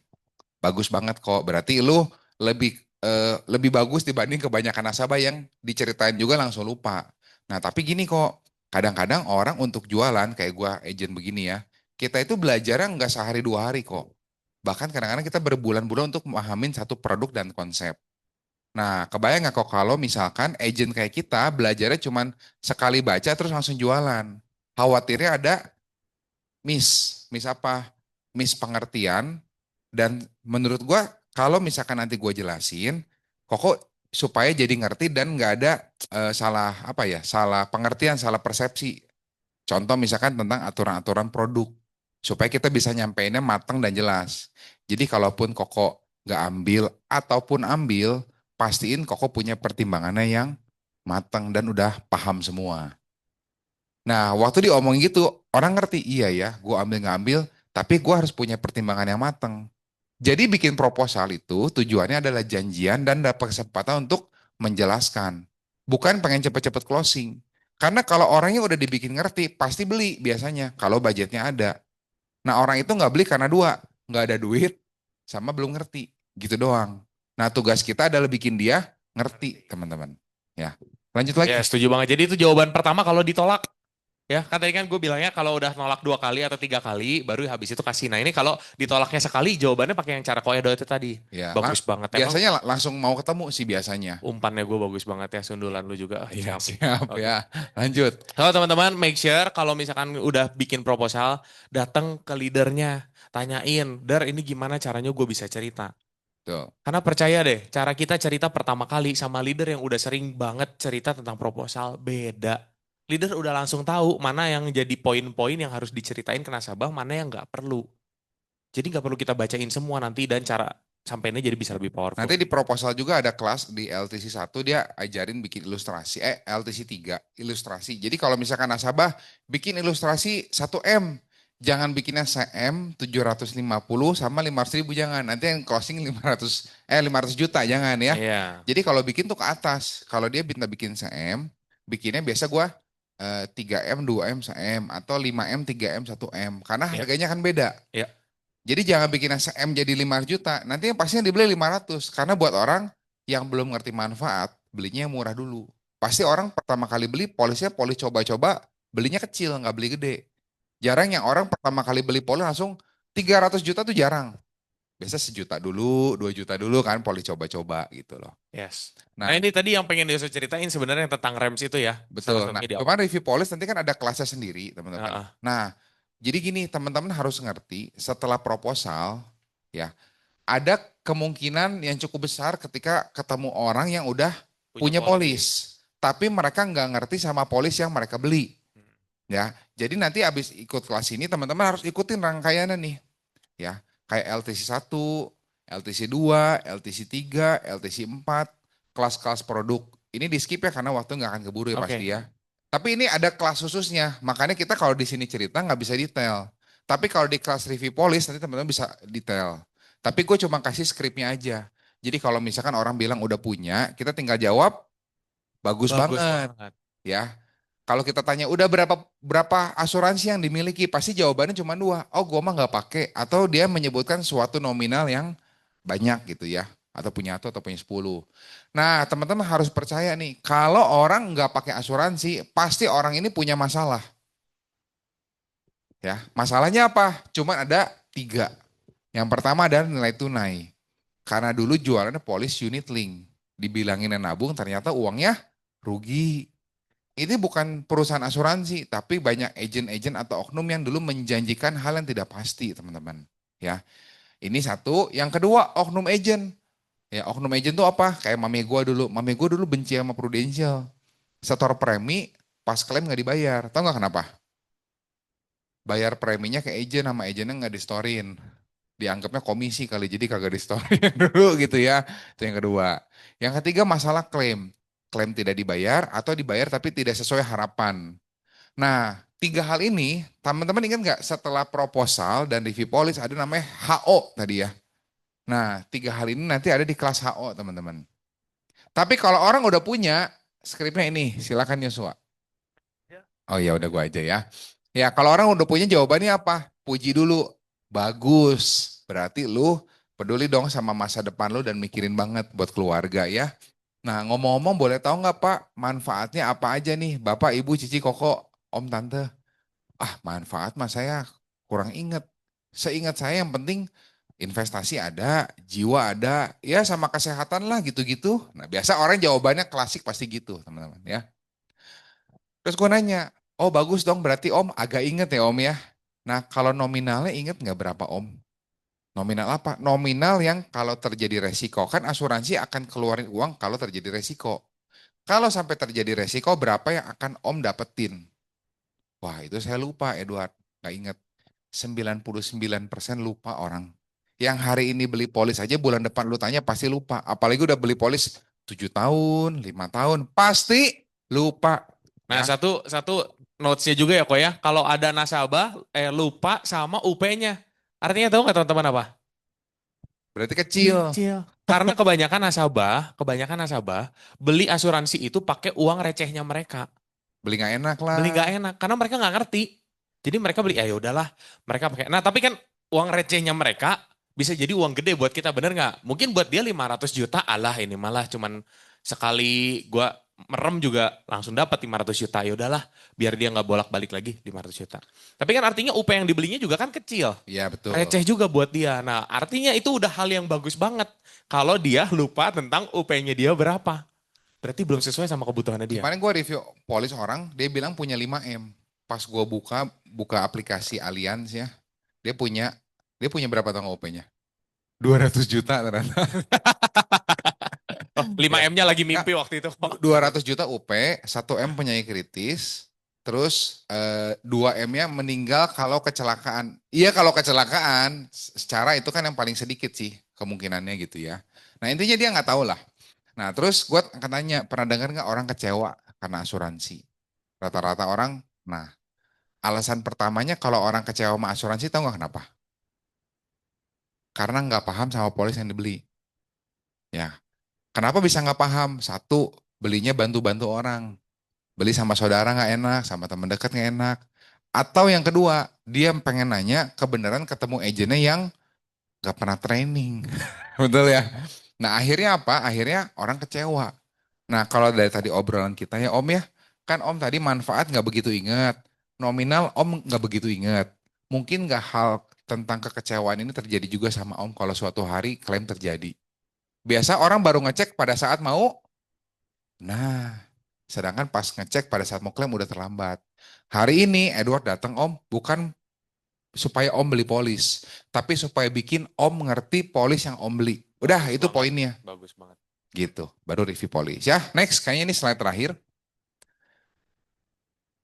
bagus banget kok. Berarti lu lebih lebih bagus dibanding kebanyakan nasabah yang diceritain juga langsung lupa. Nah, tapi gini kok, kadang-kadang orang untuk jualan kayak gua agent begini ya, kita itu belajarnya nggak sehari dua hari kok. Bahkan kadang-kadang kita berbulan-bulan untuk memahamin satu produk dan konsep. Nah, kebayang nggak kok kalau misalkan agent kayak kita belajarnya cuman sekali baca terus langsung jualan. Khawatirnya ada miss apa? Miss pengertian, dan menurut gua kalau misalkan nanti gua jelasin, Koko supaya jadi ngerti dan nggak ada salah apa ya, salah pengertian, salah persepsi. Contoh misalkan tentang aturan-aturan produk, supaya kita bisa nyampeinnya matang dan jelas. Jadi kalaupun Koko nggak ambil ataupun ambil, pastiin Koko punya pertimbangannya yang matang dan udah paham semua. Nah, waktu diomongin gitu, orang ngerti, iya ya, gua ambil ngambil, tapi gua harus punya pertimbangan yang matang. Jadi bikin proposal itu tujuannya adalah janjian dan dapat kesempatan untuk menjelaskan. Bukan pengen cepet-cepet closing. Karena kalau orangnya udah dibikin ngerti, pasti beli biasanya kalau budgetnya ada. Nah orang itu nggak beli karena dua, nggak ada duit sama belum ngerti. Gitu doang. Nah tugas kita adalah bikin dia ngerti teman-teman. Ya, lanjut Ya lagi. setuju banget. Jadi itu jawaban pertama kalau ditolak. Ya, kan tadi kan gue bilangnya kalau udah nolak 2 kali atau 3 kali, baru habis itu kasih. Nah ini kalau ditolaknya sekali, jawabannya pakai yang cara koedo itu tadi. Ya, Bagus banget. Emang biasanya langsung mau ketemu sih biasanya. umpannya gue bagus banget ya, sundulan lu juga. Ah, Iya siap. siap Oke. ya. Lanjut. Halo teman-teman, make sure kalau misalkan udah bikin proposal, datang ke leadernya. Tanyain, Der ini gimana caranya gue bisa cerita. Tuh. Karena percaya deh, cara kita cerita pertama kali sama leader yang udah sering banget cerita tentang proposal, beda. Leader udah langsung tahu mana yang jadi poin-poin yang harus diceritain ke nasabah, mana yang nggak perlu. Jadi nggak perlu kita bacain semua nanti dan cara sampainya jadi bisa lebih powerful. Nanti di proposal juga ada kelas di LTC 1 dia ajarin bikin ilustrasi, LTC 3 ilustrasi. Jadi kalau misalkan nasabah bikin ilustrasi 1 M, Jangan bikinnya CM 750 sama 500.000 jangan. Nanti yang closing 500 juta jangan ya. Iya. Jadi kalau bikin tuh ke atas. Kalau dia minta bikin CM, bikinnya biasa gua 3M, 2M, 1M atau 5M, 3M, 1M. Karena Iya. harganya kan beda. Iya. Jadi jangan bikin CM jadi 500 juta. Nanti yang pastinya dibeli 500. Karena buat orang yang belum ngerti manfaat, belinya yang murah dulu. Pasti orang pertama kali beli polisnya polis coba-coba, belinya kecil, nggak beli gede. Jarang yang orang pertama kali beli polis langsung 300 juta tuh jarang. Biasa 1 juta dulu, 2 juta dulu kan polis coba-coba gitu loh. Yes. Nah, Nah ini tadi yang pengen Yosef ceritain sebenarnya tentang rems itu ya. Salah betul. Nah, satunya di awal. cuman review polis nanti kan ada kelasnya sendiri, teman-teman. Heeh. Nah, jadi gini, teman-teman harus ngerti setelah proposal ya, ada kemungkinan yang cukup besar ketika ketemu orang yang udah punya polis, tapi mereka nggak ngerti sama polis yang mereka beli. Ya, jadi nanti abis ikut kelas ini teman-teman harus ikutin rangkaiannya nih, ya. Kayak LTC 1, LTC 2, LTC 3, LTC 4, kelas-kelas produk. Ini di skip ya karena waktu nggak akan keburu ya Oke. pasti ya. Tapi ini ada kelas khususnya, makanya kita kalau di sini cerita nggak bisa detail. Tapi kalau di kelas review polis nanti teman-teman bisa detail. Tapi gue cuma kasih skripnya aja. Jadi kalau misalkan orang bilang udah punya, kita tinggal jawab bagus Bagus banget banget. ya. Kalau kita tanya udah berapa berapa asuransi yang dimiliki, pasti jawabannya cuma dua. Oh, gua mah nggak pakai. Atau dia menyebutkan suatu nominal yang banyak gitu ya. Atau punya atau punya 10. Nah, teman-teman harus percaya nih, kalau orang nggak pakai asuransi, pasti orang ini punya masalah. Ya, masalahnya apa? Cuma ada 3. Yang pertama adalah nilai tunai. Karena dulu jualannya polis unit link. Dibilangin nabung, ternyata uangnya rugi. Ini bukan perusahaan asuransi, tapi banyak agen-agen atau oknum yang dulu menjanjikan hal yang tidak pasti, teman-teman. Ya, ini satu. Yang kedua, oknum agen. Ya, oknum agen itu apa? Kayak mami gua dulu. Mami gua dulu benci sama Prudential. Setor premi, pas klaim nggak dibayar. Tahu nggak kenapa? Bayar preminya ke agen, sama agennya nggak distorin. Dianggapnya komisi kali, jadi kagak distorin dulu gitu ya. Itu yang kedua. Yang ketiga, masalah klaim. Klaim tidak dibayar atau dibayar tapi tidak sesuai harapan. Nah, 3 hal ini, teman-teman ingat nggak setelah proposal dan review polis ada namanya HO tadi ya. Nah, 3 hal ini nanti ada di kelas HO, teman-teman. Tapi kalau orang udah punya, skripnya ini, silakan Yosua. Oh ya udah gua aja ya. Ya, kalau orang udah punya jawabannya apa? Puji dulu. Bagus. Berarti lu peduli dong sama masa depan lu dan mikirin banget buat keluarga ya. Nah, ngomong-ngomong boleh tahu nggak Pak, manfaatnya apa aja nih? Bapak, Ibu, Cici, Koko, Om, Tante. Ah, manfaat mah saya kurang inget. Seingat saya yang penting investasi ada, jiwa ada, ya sama kesehatan lah gitu-gitu. Nah, biasa orang jawabannya klasik pasti gitu, teman-teman ya. Terus gue nanya, oh bagus dong berarti Om agak inget ya Om ya. Nah, kalau nominalnya inget nggak berapa Om? Nominal apa? Nominal yang kalau terjadi resiko. Kan asuransi akan keluarin uang kalau terjadi resiko. Kalau sampai terjadi resiko, berapa yang akan Om dapetin? Wah, itu saya lupa, Edward. Nggak inget. 99% lupa orang. Yang hari ini beli polis aja bulan depan lu tanya pasti lupa. Apalagi udah beli polis 7 tahun, 5 tahun. Pasti lupa. Nah Ya, satu satu notes-nya juga ya kok ya. Kalau ada nasabah lupa sama UP-nya. Artinya tahu nggak teman-teman apa? berarti kecil. Kecil. Karena kebanyakan nasabah beli asuransi itu pakai uang recehnya mereka. Beli nggak enak lah. Beli nggak enak karena mereka nggak ngerti. Jadi mereka beli ya udahlah, mereka pakai. Nah, tapi kan uang recehnya mereka bisa jadi uang gede buat kita, bener nggak? Mungkin buat dia 500 juta, alah ini malah cuman sekali gua merem juga langsung dapat 500 juta. Ya udahlah, biar dia nggak bolak-balik lagi 500 juta. Tapi kan artinya UP yang dibelinya juga kan kecil. Iya betul. Receh juga buat dia. Nah, artinya itu udah hal yang bagus banget. Kalau dia lupa tentang UP-nya dia berapa. Berarti belum sesuai sama kebutuhannya dia. Kemarin gue review polis orang, dia bilang punya 5M. Pas gue buka aplikasi Allianz ya, dia punya berapa tanggal OP-nya? 200 juta ternyata. Oh, 5M-nya lagi mimpi waktu itu. 200 juta UP, 1M penyakit kritis, terus 2M-nya meninggal kalau kecelakaan. Iya kalau kecelakaan, secara itu kan yang paling sedikit sih kemungkinannya gitu ya. Nah intinya dia nggak tahu lah. Nah terus gue akan tanya, pernah dengar nggak orang kecewa karena asuransi? Rata-rata orang, nah alasan pertamanya kalau orang kecewa sama asuransi tahu nggak kenapa? Karena nggak paham sama polis yang dibeli. Ya, kenapa bisa nggak paham? Satu, belinya bantu-bantu orang. Beli sama saudara nggak enak, sama teman dekat nggak enak. Atau yang kedua, dia pengen nanya kebenaran ketemu agennya yang nggak pernah training. Betul ya? Nah akhirnya apa? Akhirnya orang kecewa. Nah kalau dari tadi obrolan kita ya Om ya, kan Om tadi manfaat nggak begitu ingat. Nominal Om nggak begitu ingat. Mungkin nggak hal tentang kekecewaan ini terjadi juga sama Om kalau suatu hari klaim terjadi. Biasa orang baru ngecek pada saat mau, nah sedangkan pas ngecek pada saat mau klaim udah terlambat. Hari ini Edward datang Om, bukan supaya Om beli polis, tapi supaya bikin Om ngerti polis yang Om beli. Udah, Bagus itu banget. poinnya. Bagus banget. Gitu, baru review polis. Ya, next, kayaknya ini slide terakhir.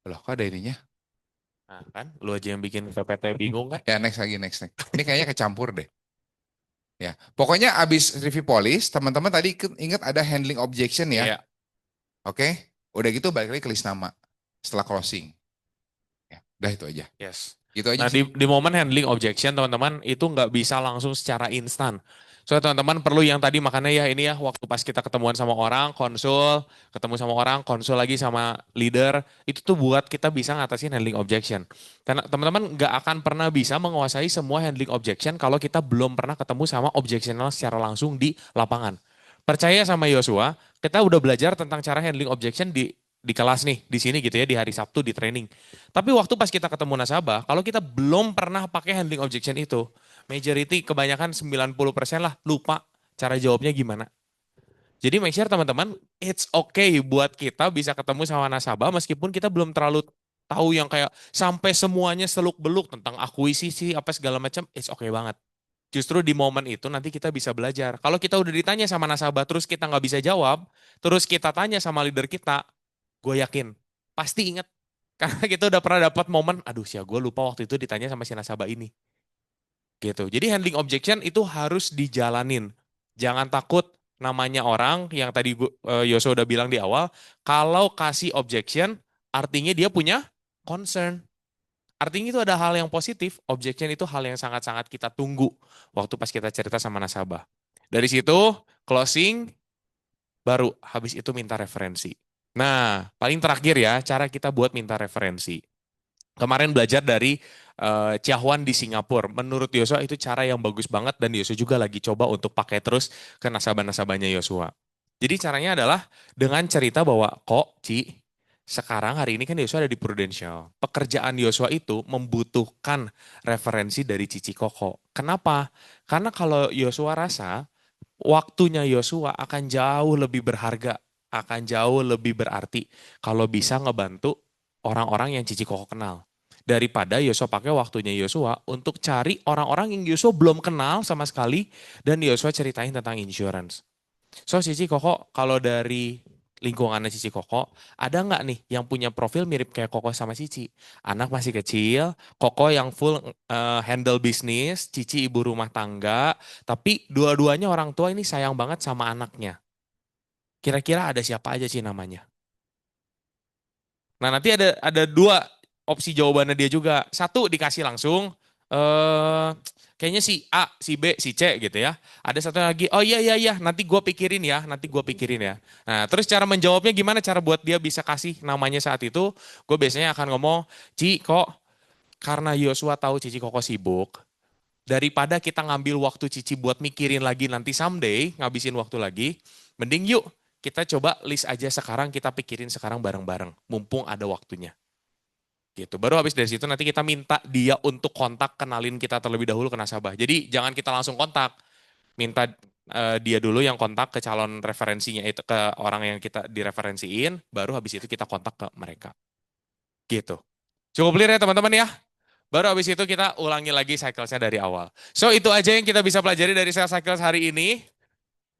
Loh, kok ada ininya? Nah kan, lu aja yang bikin PPT bingung kan? Ya, next lagi, next. Ini kayaknya kecampur deh. Ya, pokoknya abis review polis, teman-teman tadi ingat ada handling objection ya. Iya. Oke, udah gitu balik lagi ke list nama setelah closing. Ya, udah itu aja. Yes. Gitu aja Nah, sih. di momen handling objection, teman-teman, itu nggak bisa langsung secara instan. So, teman-teman perlu yang tadi makanya ya ini ya, waktu pas kita ketemuan sama orang, konsul, ketemu sama orang, konsul lagi sama leader, itu tuh buat kita bisa ngatasin handling objection. Karena teman-teman nggak akan pernah bisa menguasai semua handling objection kalau kita belum pernah ketemu sama objectional secara langsung di lapangan. Percaya sama Yosua, kita udah belajar tentang cara handling objection di kelas nih, di sini gitu ya, di hari Sabtu di training. Tapi waktu pas kita ketemu nasabah, kalau kita belum pernah pakai handling objection itu, majority kebanyakan 90% lah lupa cara jawabnya gimana. Jadi make sure teman-teman, it's okay buat kita bisa ketemu sama nasabah meskipun kita belum terlalu tahu yang kayak sampai semuanya seluk-beluk tentang akuisisi apa segala macam, it's okay banget. Justru di momen itu nanti kita bisa belajar. Kalau kita udah ditanya sama nasabah terus kita nggak bisa jawab, terus kita tanya sama leader kita, gue yakin pasti ingat. Karena kita udah pernah dapat momen, aduh sih gue lupa waktu itu ditanya sama si nasabah ini. Gitu. Jadi handling objection itu harus dijalanin. Jangan takut namanya orang yang tadi Yoso udah bilang di awal, kalau kasih objection artinya dia punya concern. Artinya itu ada hal yang positif, objection itu hal yang sangat-sangat kita tunggu waktu pas kita cerita sama nasabah. Dari situ, closing, baru habis itu minta referensi. Nah, paling terakhir ya, cara kita buat minta referensi. Kemarin belajar dari Ciahuan di Singapura. Menurut Yosua itu cara yang bagus banget dan Yosua juga lagi coba untuk pakai terus ke nasabah-nasabahnya Yosua. Jadi caranya adalah dengan cerita bahwa kok Ci, sekarang hari ini kan Yosua ada di Prudential. Pekerjaan Yosua itu membutuhkan referensi dari Cici Koko. Kenapa? Karena kalau Yosua rasa waktunya Yosua akan jauh lebih berharga, akan jauh lebih berarti kalau bisa ngebantu orang-orang yang Cici Koko kenal. Daripada Yosua pakai waktunya Yosua untuk cari orang-orang yang Yosua belum kenal sama sekali dan Yosua ceritain tentang insurance. So Cici Koko, kalau dari lingkungannya Cici Koko, ada nggak nih yang punya profil mirip kayak Koko sama Cici? Anak masih kecil, Koko yang full handle bisnis, Cici ibu rumah tangga, tapi dua-duanya orang tua ini sayang banget sama anaknya. Kira-kira ada siapa aja sih namanya? Nah nanti ada dua opsi jawabannya dia juga. Satu dikasih langsung, kayaknya si A, si B, si C gitu ya. Ada satu lagi, oh iya iya iya, nanti gue pikirin ya, nanti gue pikirin ya. Nah terus cara menjawabnya gimana? Cara buat dia bisa kasih namanya saat itu, gue biasanya akan ngomong, Ci kok karena Yosua tahu Cici Koko sibuk, daripada kita ngambil waktu Cici buat mikirin lagi nanti someday, ngabisin waktu lagi, mending yuk kita coba list aja sekarang, kita pikirin sekarang bareng-bareng, mumpung ada waktunya. Gitu. Baru habis dari situ nanti kita minta dia untuk kontak, kenalin kita terlebih dahulu ke nasabah. Jadi jangan kita langsung kontak, minta dia dulu yang kontak ke calon referensinya itu, ke orang yang kita direferensiin, baru habis itu kita kontak ke mereka. Gitu. Cukup clear ya teman-teman ya? Baru habis itu kita ulangi lagi cycles-nya dari awal. So itu aja yang kita bisa pelajari dari sales cycles hari ini.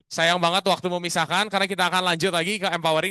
Sayang banget waktu memisahkan karena kita akan lanjut lagi ke empowering.